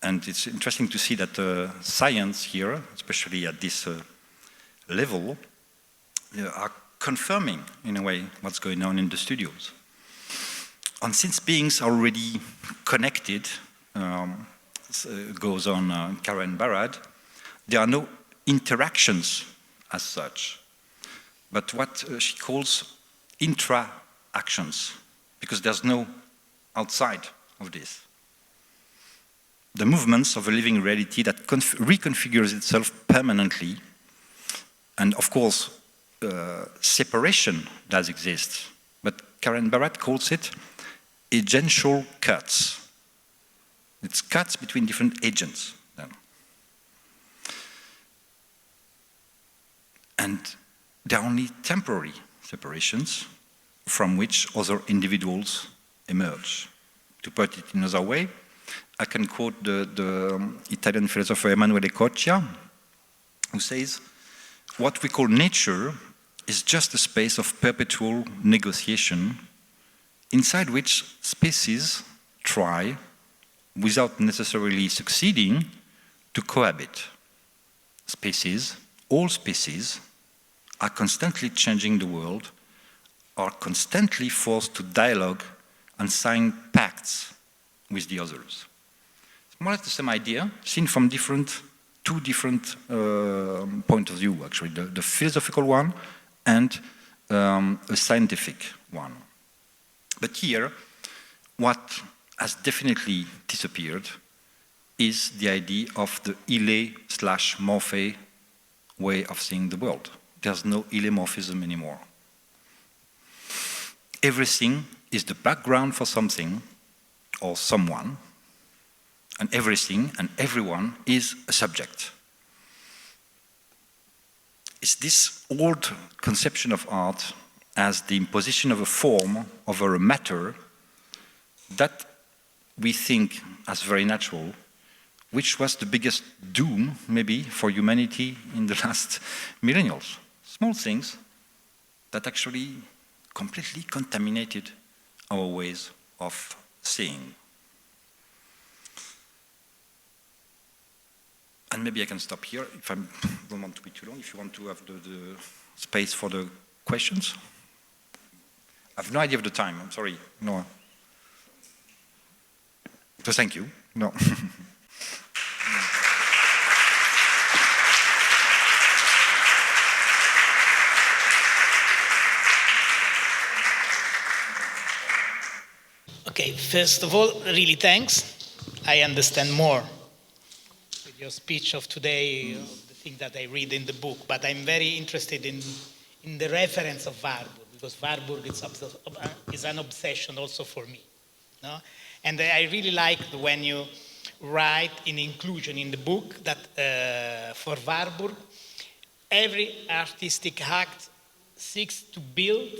And it's interesting to see that science here, especially at this level, are confirming, in a way, what's going on in the studios. And since beings are already connected, goes on Karen Barad, there are no interactions as such, but what she calls intra-actions, because there's no outside of this. The movements of a living reality that reconfigures itself permanently, and of course, separation does exist, but Karen Barad calls it agential cuts. It's cuts between different agents then. And there are only temporary separations from which other individuals emerge. To put it in another way, I can quote the Italian philosopher Emanuele Coccia, who says, what we call nature is just a space of perpetual negotiation inside which species try, without necessarily succeeding, to cohabit. Species, all species, are constantly changing the world, are constantly forced to dialogue and sign pacts with the others. It's more or less the same idea, seen from two different points of view, actually, the philosophical one and a scientific one. But here, what has definitely disappeared is the idea of the ile/morphe way of seeing the world. There's no ilemorphism anymore. Everything is the background for something or someone, and everything and everyone is a subject. It's this old conception of art as the imposition of a form over a matter that we think as very natural, which was the biggest doom, maybe, for humanity in the last millennials. Small things that actually completely contaminated our ways of seeing. And maybe I can stop here if I don't want to be too long, if you want to have the space for the questions. I have no idea of the time, I'm sorry. No. So thank you. No. Okay, first of all, really thanks. I understand more with your speech of today, the thing that I read in the book, but I'm very interested in the reference of Warburg, because Warburg is an obsession also for me. No? And I really liked when you write in inclusion in the book that for Warburg, every artistic act seeks to build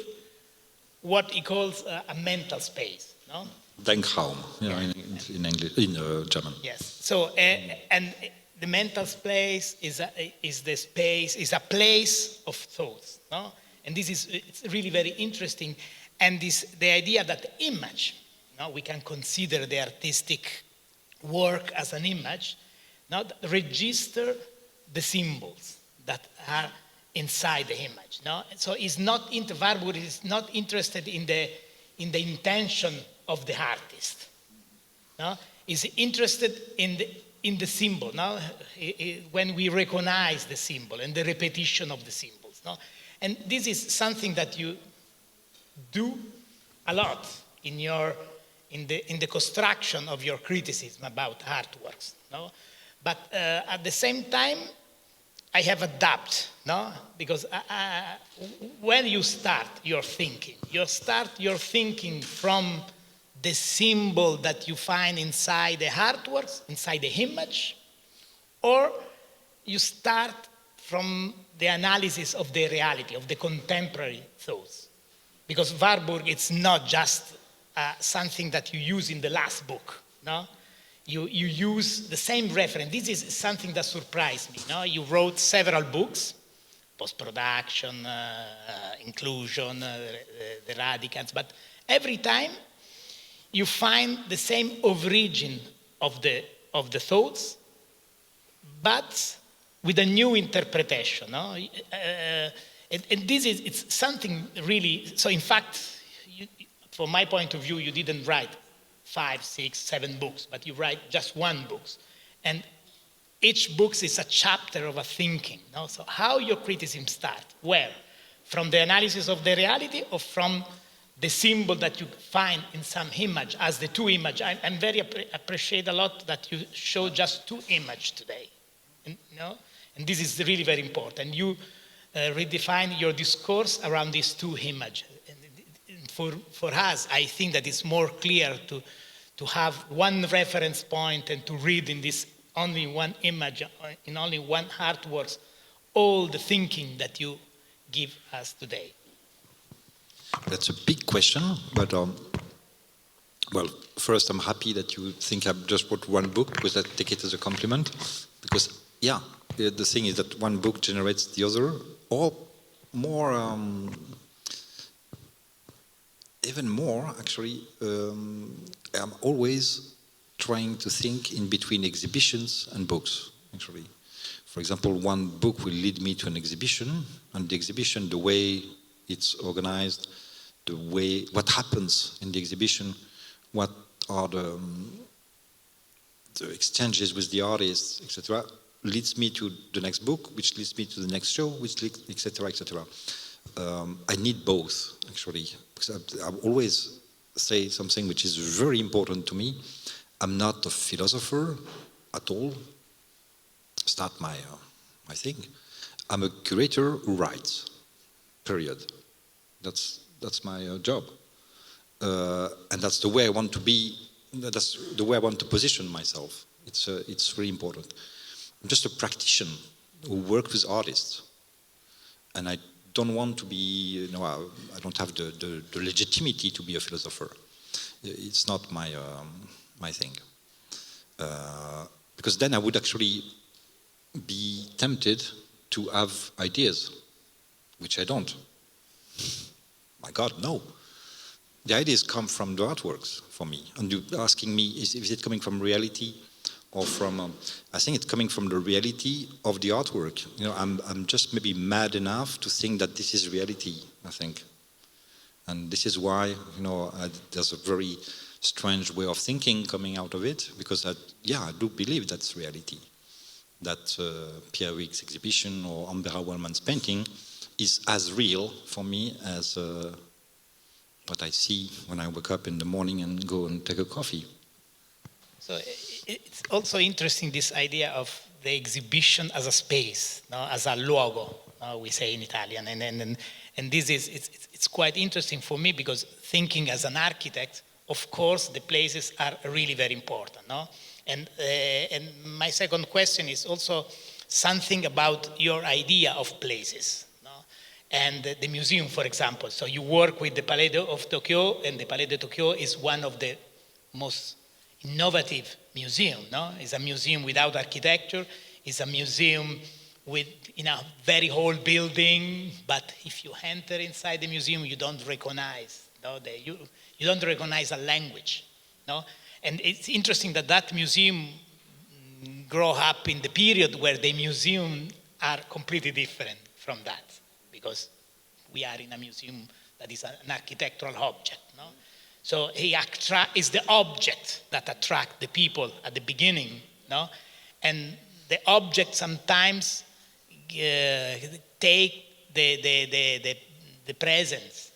what he calls a mental space. No? Denkraum, yeah, in English, in German. Yes. So, and the mental space is a place of thoughts. No? And it's really very interesting. And the idea that the image, no, we can consider the artistic work as an image, not register the symbols that are inside the image. No? So Warburg is not interested in the intention of the artist. No? Is interested in the symbol. No? When we recognize the symbol and the repetition of the symbols. No? And this is something that you do a lot in the construction of your criticism about artworks. No? But at the same time, I have adapted, no? Because when you start your thinking from the symbol that you find inside the artworks, inside the image, or you start from the analysis of the reality, of the contemporary thoughts. Because Warburg, it's not just something that you use in the last book, no? You use the same reference. This is something that surprised me. No? You wrote several books, post-production, inclusion, the radicals, but every time you find the same origin of the thoughts, but with a new interpretation. No? And this is it's something really. So in fact, from my point of view, you didn't write 5, 6, 7 books, but you write just one book. And each book is a chapter of a thinking. No? So how your criticism starts? Where? From the analysis of the reality or from the symbol that you find in some image as the two images? I'm very appreciate a lot that you show just two images today. And this is really very important. You redefine your discourse around these two images. For us, I think that it's more clear to have one reference point and to read in this only one image, in only one artwork, all the thinking that you give us today. That's a big question, but well, first I'm happy that you think I just wrote one book, because I take it as a compliment. Because yeah, the thing is that one book generates the other, or more. Even more, actually, I'm always trying to think in between exhibitions and books, actually. For example, one book will lead me to an exhibition, and the exhibition, the way it's organized, what happens in the exhibition, what are the exchanges with the artists, etc., leads me to the next book, which leads me to the next show, which leads, etc., etc. I need both, actually, because I always say something which is very important to me. I'm not a philosopher at all. It's not my thing. I'm a curator who writes, period. That's my job. And that's the way I want to be, that's the way I want to position myself. It's very important. I'm just a practitioner who works with artists. And I don't want to be, I don't have the legitimacy to be a philosopher. It's not my thing. Because then I would actually be tempted to have ideas, which I don't. My God, no. The ideas come from the artworks for me. And you're asking me, is it coming from reality or from, I think it's coming from the reality of the artwork. I'm just maybe mad enough to think that this is reality, I think. And this is why, there's a very strange way of thinking coming out of it, because I do believe that's reality. That Pierre Huyghe's exhibition or Ambera Wellman's painting is as real for me as what I see when I wake up in the morning and go and take a coffee. So it's also interesting, this idea of the exhibition as a space, as a luogo, we say in Italian, and this is it's quite interesting for me, because thinking as an architect, of course, the places are really very important, no? And my second question is also something about your idea of places, no? And the museum, for example. So you work with the Palais of Tokyo, and the Palais de Tokyo is one of the most innovative museum, no? It's a museum without architecture. It's a museum in a very old building, but if you enter inside the museum, you don't recognize, no? You don't recognize a language, no? And it's interesting that museum grew up in the period where the museum are completely different from that, because we are in a museum that is an architectural object, no? So it's the object that attracts the people at the beginning, no? And the object sometimes take the presence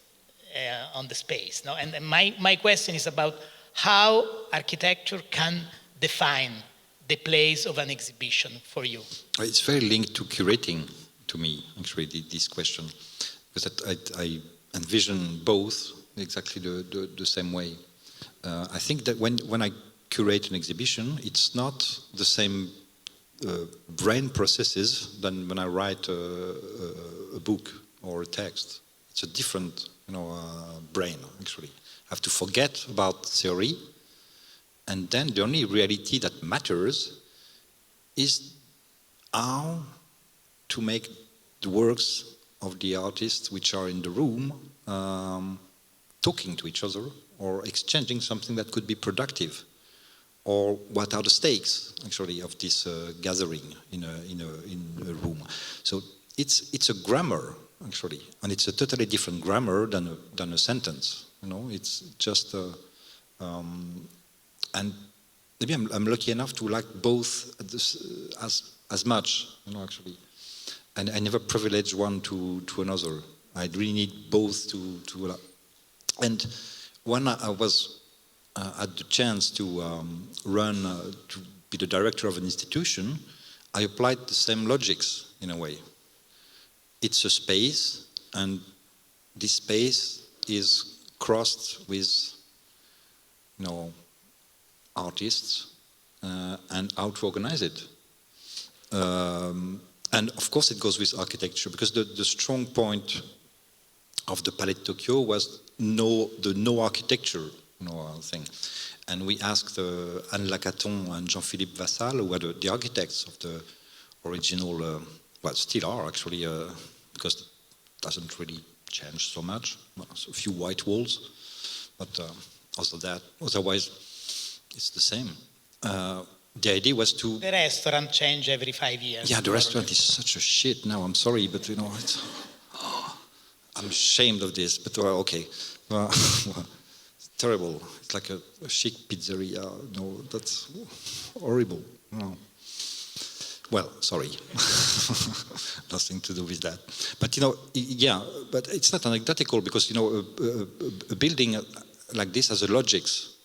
on the space, no? And my question is about how architecture can define the place of an exhibition for you. It's very linked to curating, to me, actually, this question, because I envision both exactly the same way. I think that when I curate an exhibition, it's not the same brain processes than when I write a book or a text. It's a different, brain, actually. I have to forget about theory, and then the only reality that matters is how to make the works of the artists which are in the room talking to each other or exchanging something that could be productive, or what are the stakes actually of this gathering in a room. So it's a grammar actually, and it's a totally different grammar than a sentence. It's just and maybe I'm lucky enough to like both as much, actually. And I never privilege one to another. I really need both to and when I was had the chance to to be the director of an institution, I applied the same logics in a way. It's a space, and this space is crossed with, artists and how to organize it. And of course it goes with architecture, because the strong point of the Palais de Tokyo was the no architecture thing. And we asked Anne Lacaton and Jean-Philippe Vassal, who were the architects of the original, still are actually, because it doesn't really change so much. So a few white walls, but otherwise it's the same. The idea was to... The restaurant change every 5 years. Yeah, the restaurant is such a shit now, I'm sorry, but it's... I'm ashamed of this, but okay. It's terrible. It's like a chic pizzeria. No, that's horrible. No. Well, sorry. Nothing to do with that. But, but it's not anecdotal, because, a building like this has a logics,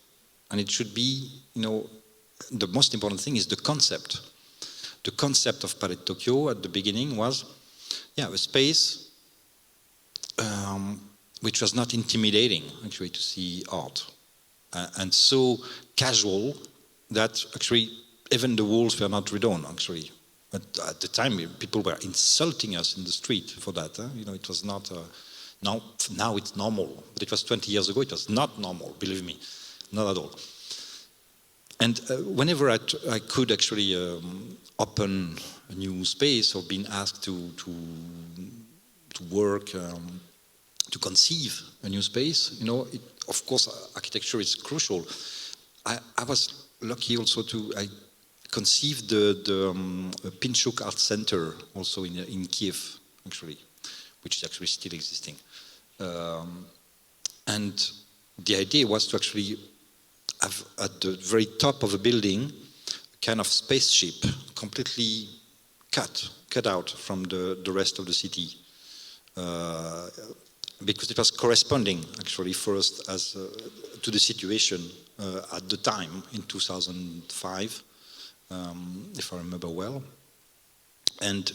and it should be, the most important thing is the concept. The concept of Palais de Tokyo at the beginning was, a space which was not intimidating, actually, to see art. And so casual that actually even the walls were not redone, actually. But at the time, people were insulting us in the street for that. It was not, now it's normal. But it was 20 years ago, it was not normal, believe me, not at all. And whenever I could actually open a new space or been asked to work, to conceive a new space, of course, architecture is crucial. I was lucky also I conceived the Pinchuk Art Center also in Kiev, actually, which is actually still existing. And the idea was to actually have at the very top of a building a kind of spaceship completely cut out from the rest of the city. Because it was corresponding actually first as to the situation at the time in 2005, if I remember well. And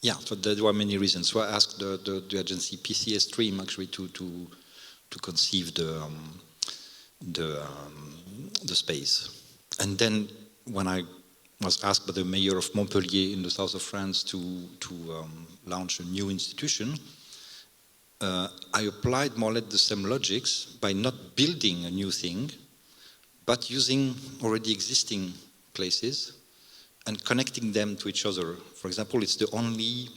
yeah, so there were many reasons. So I asked the agency PCS Stream actually to conceive the space. And then when I was asked by the mayor of Montpellier in the south of France to launch a new institution, I applied more or less the same logics by not building a new thing, but using already existing places and connecting them to each other. For example, it's the only,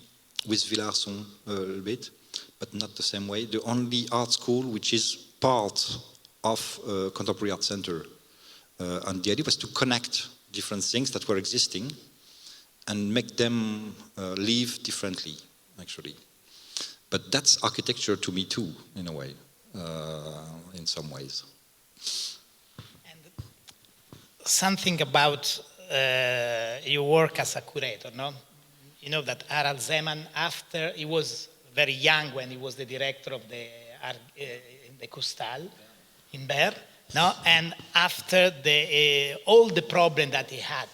with Villarson a little bit, but not the same way, the only art school which is part of a contemporary art center. And the idea was to connect different things that were existing and make them live differently, actually. But that's architecture to me too, in a way, in some ways. And something about your work as a curator, no? You know that Harald Zeman, after he was very young when he was the director of the Costal in Bern, no? And after all the problem that he had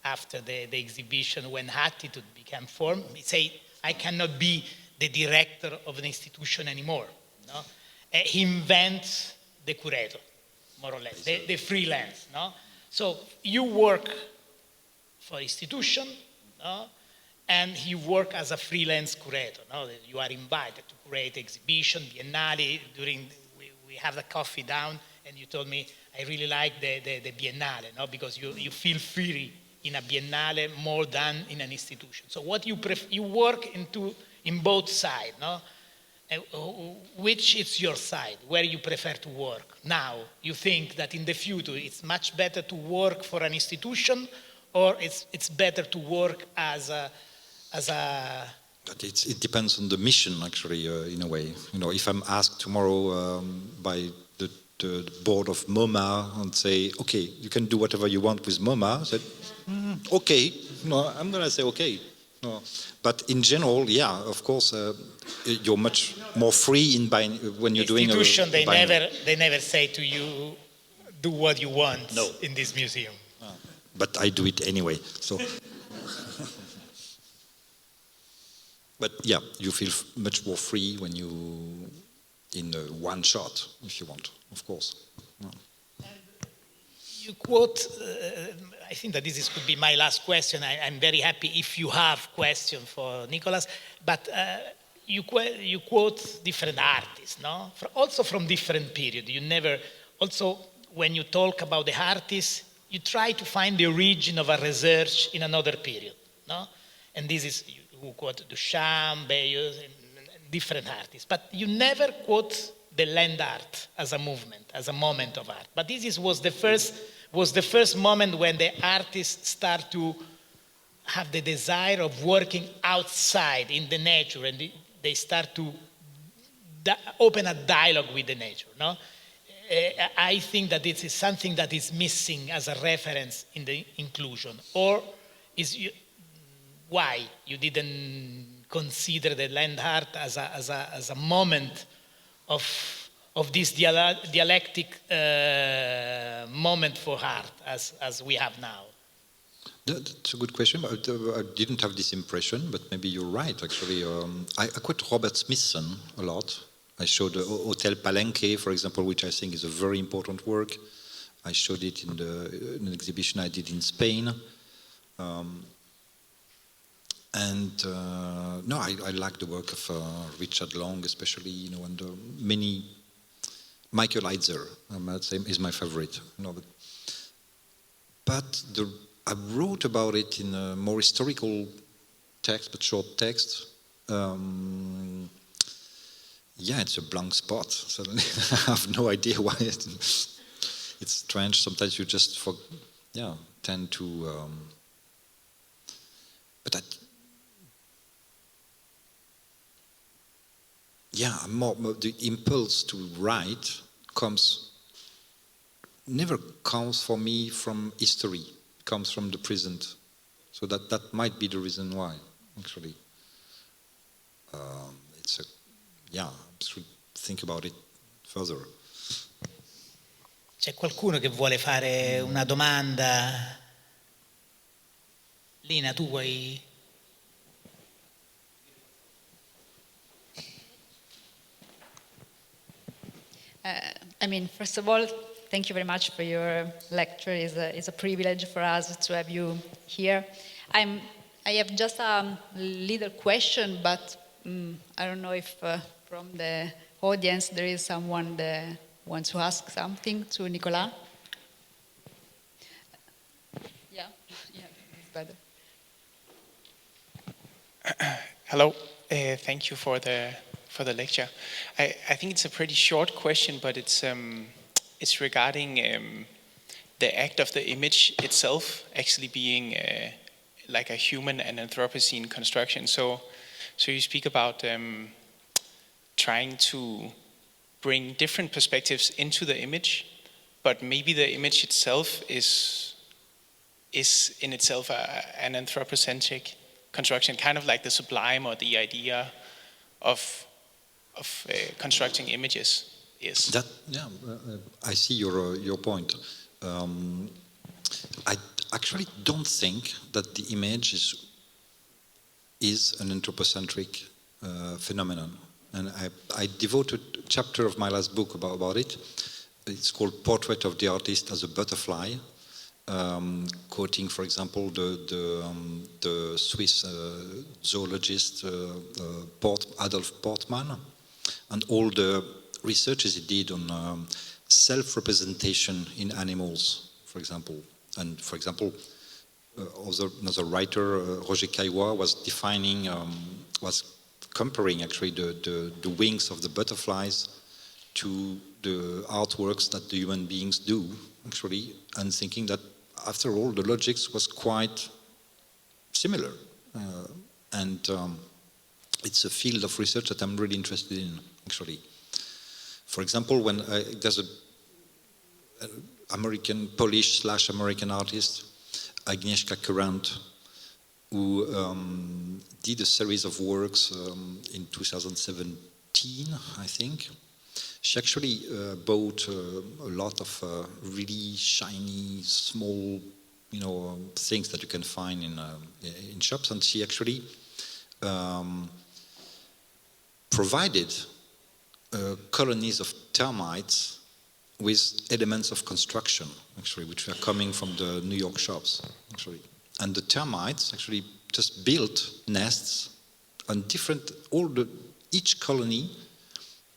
after the exhibition, when attitude became formed, he said, I cannot be the director of an institution anymore. No? He invents the curator, more or less, the freelance. No? So you work for institution, no? And you work as a freelance curator. No? You are invited to curate exhibition, biennale. We have the coffee down, and you told me, I really like the biennale, no? Because you feel free in a biennale more than in an institution. So what you work in both sides, no? Which is your side, where you prefer to work? Now, you think that in the future it's much better to work for an institution, or it's better to work as a It depends on the mission, actually, in a way. You know, if I'm asked tomorrow by the board of MoMA and say, okay, you can do whatever you want with MoMA, I said, okay, no, I'm going to say okay. No. But in general, yeah, of course, you're much more free when you're doing a institution. They never say to you, do what you want in this museum. But I do it anyway. So, but yeah, you feel much more free when you in one shot, if you want, of course. No. You quote, I think that this could be my last question. I'm very happy if you have questions for Nicolas, but you quote different artists, no? Also from different periods. You never, also when you talk about the artists, you try to find the origin of a research in another period, no? And this is, you quote Duchamp, Bayeux, and different artists, but you never quote the land art as a movement, as a moment of art. But this was the first moment when the artists start to have the desire of working outside in the nature, and they start to open a dialogue with the nature. No, I think that this is something that is missing as a reference in the inclusion, or why you didn't consider the land art as a moment of this dialectic moment for art as we have now? That's a good question. I didn't have this impression, but maybe you're right, actually. I quote Robert Smithson a lot. I showed Hotel Palenque, for example, which I think is a very important work. I showed it in an exhibition I did in Spain. I like the work of Richard Long, especially, and many. Michael Eitzer, is my favorite. But I wrote about it in a more historical text, but short text. It's a blank spot. Suddenly, I have no idea why. It's strange. Sometimes you just tend to. the impulse to write never comes for me from history, it comes from the present. So that might be the reason why, actually. Should think about it further. C'è qualcuno che vuole fare una domanda? Lina, tu vuoi? First of all, thank you very much for your lecture. It's a privilege for us to have you here. I have just a little question, but I don't know if from the audience there is someone that wants to ask something to Nicolas. Yeah, it's better. Hello, thank you for the lecture. I think it's a pretty short question, but it's regarding the act of the image itself actually being like a human and Anthropocene construction. So you speak about trying to bring different perspectives into the image, but maybe the image itself is in itself an anthropocentric construction, kind of like the sublime or the idea of constructing images is. I see your point. I actually don't think that the image is an anthropocentric phenomenon, and I devoted a chapter of my last book about it. It's called Portrait of the Artist as a Butterfly, quoting, for example, the Swiss zoologist Adolf Portmann, and all the researches he did on self-representation in animals, for example. And for example, another writer, Roger Caillois, was comparing actually the wings of the butterflies to the artworks that the human beings do, actually, and thinking that after all the logics was quite similar. It's a field of research that I'm really interested in, actually. For example, when there's an Polish/American artist, Agnieszka Kurant, who did a series of works in 2017, I think. She actually bought a lot of really shiny, small, things that you can find in shops, and she actually provided colonies of termites with elements of construction, actually, which were coming from the New York shops, actually. And the termites actually just built nests on each colony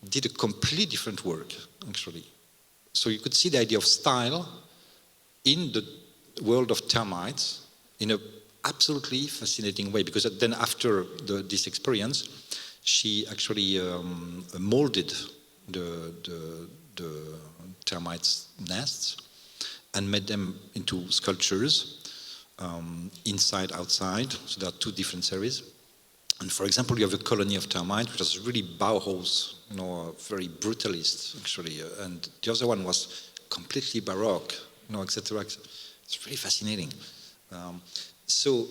did a completely different work, actually. So you could see the idea of style in the world of termites in an absolutely fascinating way, because then after this experience, she actually molded the termites' nests and made them into sculptures, inside, outside. So there are two different series. And for example, you have a colony of termites, which was really Bauhaus, very brutalist, actually. And the other one was completely Baroque, etc. It's really fascinating. So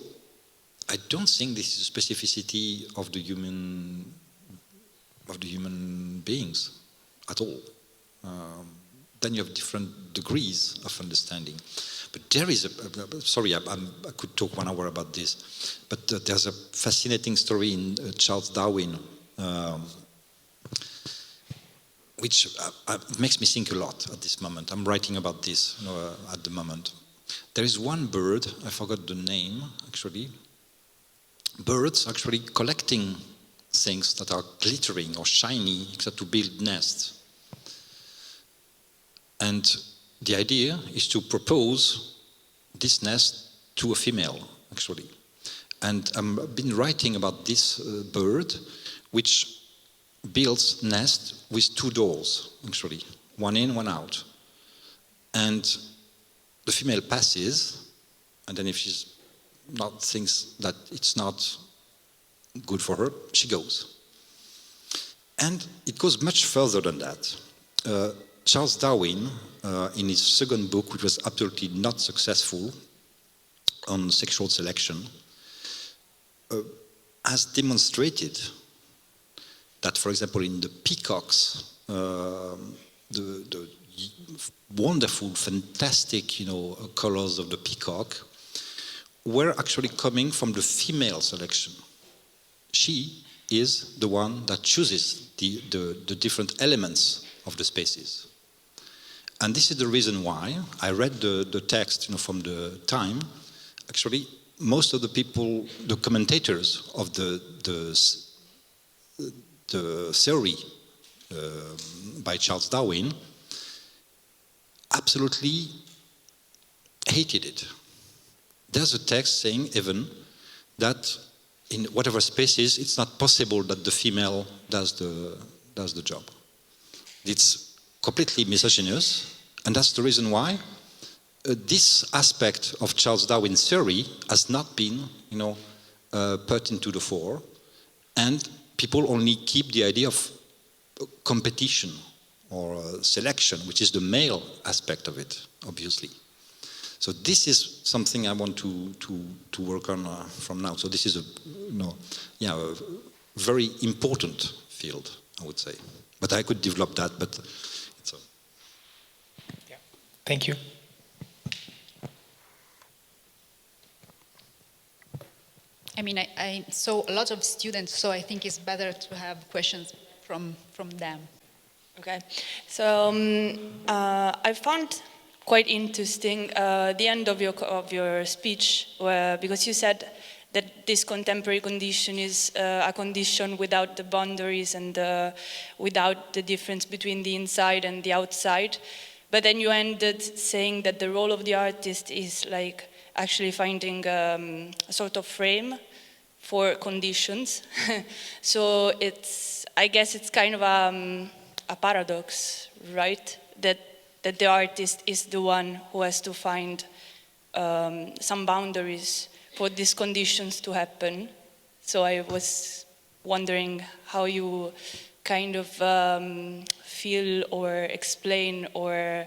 I don't think this is a specificity of the human beings at all. Then you have different degrees of understanding. But there is sorry, I could talk 1 hour about this, but there's a fascinating story in Charles Darwin, which makes me think a lot at this moment. I'm writing about this at the moment. There is one bird, I forgot the name, actually. Birds actually collecting things that are glittering or shiny, except to build nests. And the idea is to propose this nest to a female, actually. And I've been writing about this bird, which builds nest with 2 doors, actually. One in, one out. And the female passes, and then if she's not thinks that it's not good for her, she goes. And it goes much further than that. Charles Darwin, in his second book, which was absolutely not successful, on sexual selection, has demonstrated that, for example, in the peacocks, the wonderful, fantastic, colors of the peacock were actually coming from the female selection. She is the one that chooses the different elements of the species. And this is the reason why I read the text from the time. Actually, most of the people, the commentators of the theory by Charles Darwin, absolutely hated it. There's a text saying even that in whatever species, it's not possible that the female does the job. It's completely misogynist, and that's the reason why this aspect of Charles Darwin's theory has not been, put into the fore, and people only keep the idea of competition or selection, which is the male aspect of it, obviously. So this is something I want to work on from now. So this is a very important field, I would say. But I could develop that, but it's a... Yeah. Thank you. I mean, I saw a lot of students, so I think it's better to have questions from them. Okay, so I found quite interesting the end of your speech, because you said that this contemporary condition is a condition without the boundaries and without the difference between the inside and the outside. But then you ended saying that the role of the artist is like actually finding a sort of frame for conditions. So I guess it's kind of a paradox, right? That the artist is the one who has to find some boundaries for these conditions to happen. So I was wondering how you kind of feel or explain or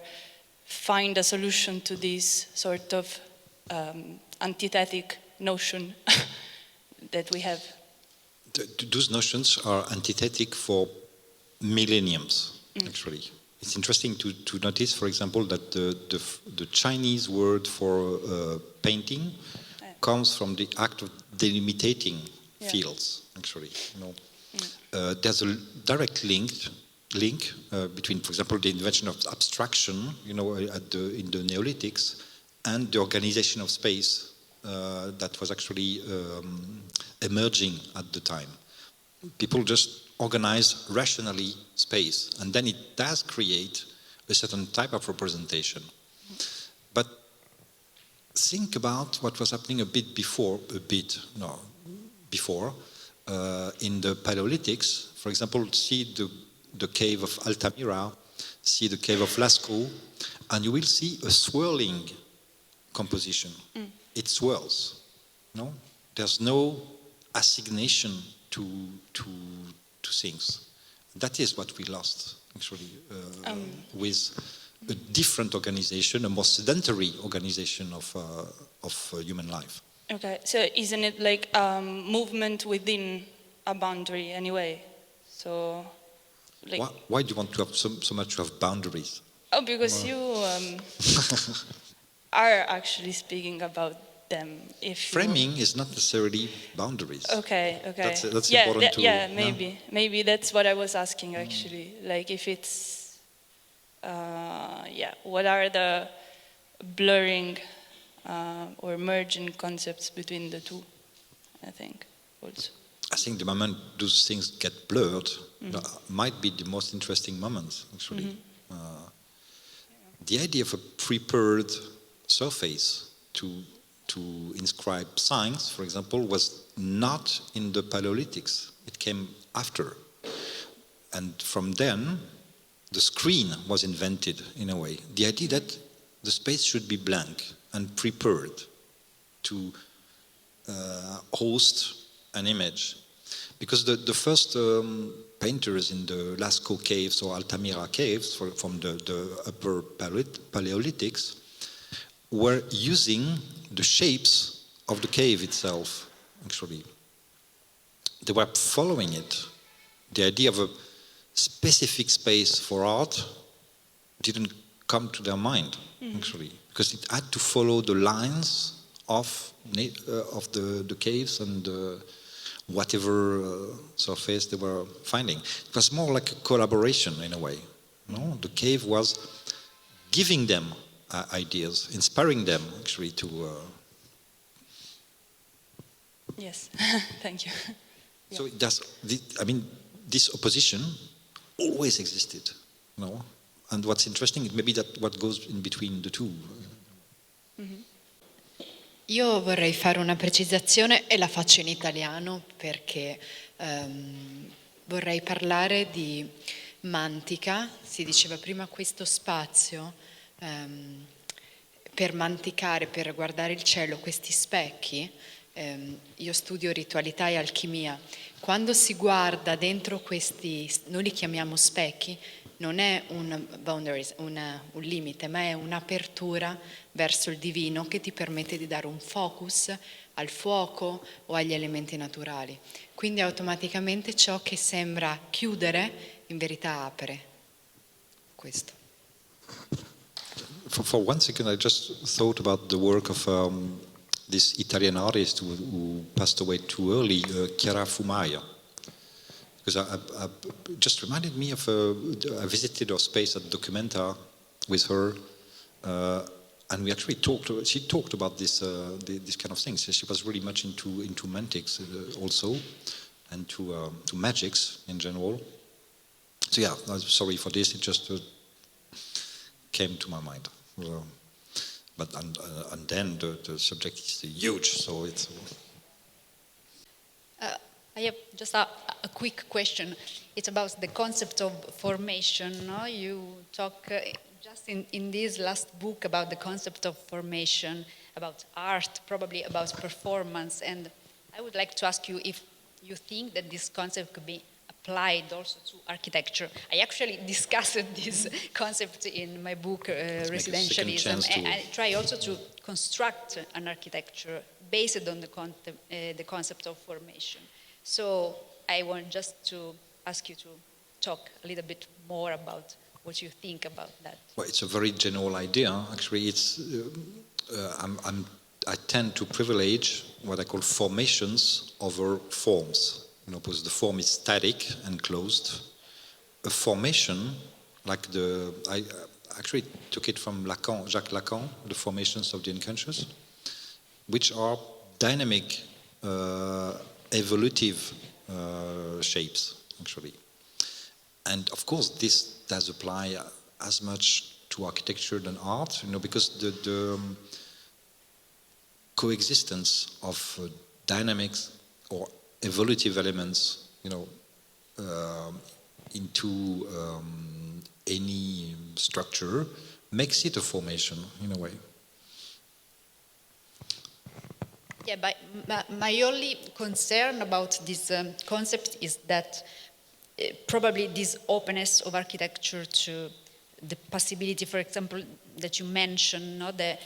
find a solution to this sort of antithetic notion that we have. Those notions are antithetic for millenniums, actually. It's interesting to notice, for example, that the Chinese word for painting comes from the act of delimiting fields, actually. There's a direct link between, for example, the invention of abstraction, in the Neolithics, and the organization of space that was actually emerging at the time. People just organize rationally space, and then it does create a certain type of representation. But think about what was happening before in the Paleolithics. For example, see the cave of Altamira, see the cave of Lascaux, and you will see a swirling composition. It swirls. No, there's no assignation to things. That is what we lost, actually, with a different organization, a more sedentary organization of human life. Okay, so isn't it like movement within a boundary anyway? So, like... Why do you want to have so much to have boundaries? Oh, because you are actually speaking about them. Framing is not necessarily boundaries. Okay. That's important to... Maybe that's what I was asking, actually. Like, if it's... what are the blurring or merging concepts between the two, I think, also. I think the moment those things get blurred might be the most interesting moments, actually. The idea of a prepared surface to inscribe signs, for example, was not in the Paleolithics. It came after. And from then, the screen was invented, in a way. The idea that the space should be blank and prepared to host an image. Because the first painters in the Lascaux caves or Altamira caves from the upper Paleolithics were using the shapes of the cave itself, actually. They were following it. The idea of a specific space for art didn't come to their mind, actually, because it had to follow the lines of the caves and whatever surface they were finding. It was more like a collaboration in a way. No? The cave was giving them ideas, inspiring them actually to... Yes, thank you. So it does, I mean, this opposition always existed, no? And what's interesting is maybe that what goes in between the two. Io vorrei fare una precisazione e la faccio in italiano perché vorrei parlare di mantica. Si diceva prima questo spazio per manticare, per guardare il cielo, questi specchi. Io studio ritualità e alchimia. Quando si guarda dentro questi, noi li chiamiamo specchi, non è un boundaries, un limite, ma è un'apertura verso il divino che ti permette di dare un focus al fuoco o agli elementi naturali. Quindi automaticamente ciò che sembra chiudere, in verità apre. Questo. For one second, I just thought about the work of this Italian artist who passed away too early, Chiara Fumaia. Because I just reminded me of I visited her space at Documenta with her, and we actually talked. She talked about this kind of things. She was really much into mantics also, and to magics in general. So yeah, I'm sorry for this. It just came to my mind. But and then the subject is huge, so it's. I have just a quick question. It's about the concept of formation. No? You talk just in this last book about the concept of formation, about art, probably about performance. And I would like to ask you if you think that this concept could be applied also to architecture. I actually discussed this concept in my book, Residentialism, and I try also to construct an architecture based on the concept of formation. So I want just to ask you to talk a little bit more about what you think about that. Well, it's a very general idea. Actually, it's I tend to privilege what I call formations over forms. You know, because the form is static and closed. A formation, like I actually took it from Lacan, Jacques Lacan, the formations of the unconscious, which are dynamic, evolutive shapes, actually. And of course, this does apply as much to architecture than art, you know, because the coexistence of dynamics or evolutive elements, you know, into any structure makes it a formation in a way. Yeah, but my only concern about this concept is that probably this openness of architecture to the possibility, for example, that you mentioned, no, the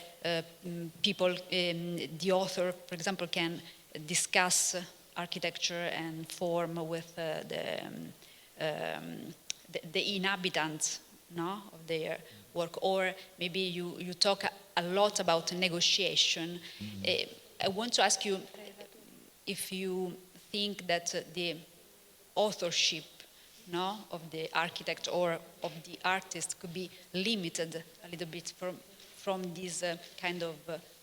people, the author, for example, can discuss architecture and form with the inhabitants, no, of their work, or maybe you talk a lot about negotiation. I want to ask you if you think that the authorship, no, of the architect or of the artist could be limited a little bit from this kind of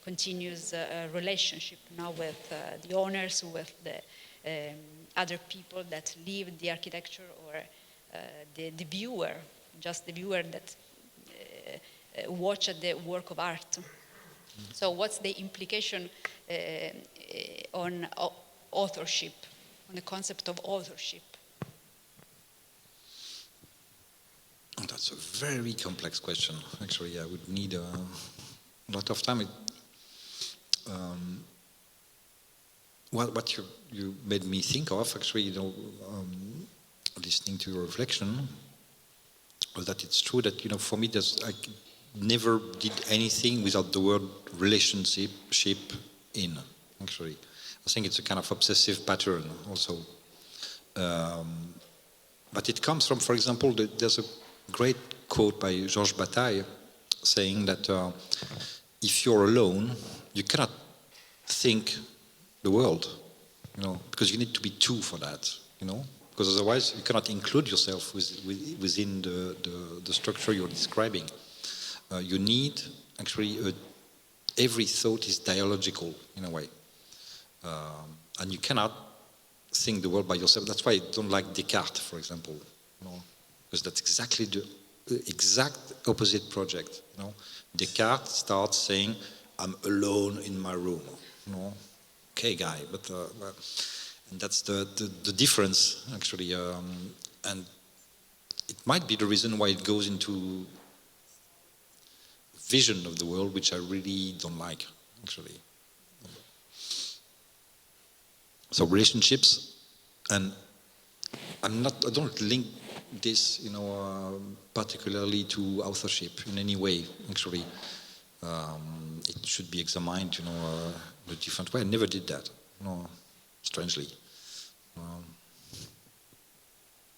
continuous relationship, no, with the owners, with the other people that live the architecture, or the viewer, just the viewer that watch the work of art. So what's the implication on authorship, on the concept of authorship? Oh, that's a very complex question. Actually, I would need a lot of time. What you made me think of, actually, you know, listening to your reflection, that it's true that, for me, I never did anything without the word relationship in, actually. I think it's a kind of obsessive pattern also. But it comes from, for example, there's a great quote by Georges Bataille saying that if you're alone, you cannot think the world, because you need to be two for that, because otherwise you cannot include yourself within the structure you're describing. You need, actually, every thought is dialogical in a way. And you cannot think the world by yourself. That's why I don't like Descartes, for example, because that's exactly the exact opposite project. Descartes starts saying, "I'm alone in my room." Okay, guy, but and that's the difference, actually, and it might be the reason why it goes into vision of the world, which I really don't like, actually. So relationships, and I don't link this, particularly to authorship in any way, actually. It should be examined, in a different way. I never did that, strangely.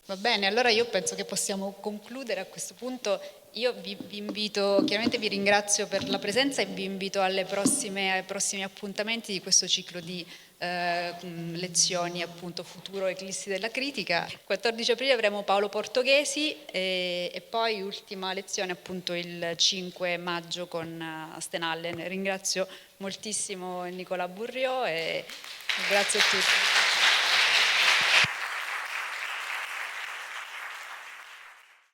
Va bene, allora io penso che possiamo concludere a questo punto. Io vi invito, chiaramente vi ringrazio per la presenza e vi invito ai prossimi appuntamenti di questo ciclo di lezioni, appunto, Futuro, eclissi della critica. Il 14 aprile avremo Paolo Portoghesi e poi ultima lezione, appunto, il 5 maggio con Stenallen. Ringrazio moltissimo Nicolas Bourriaud e grazie a tutti.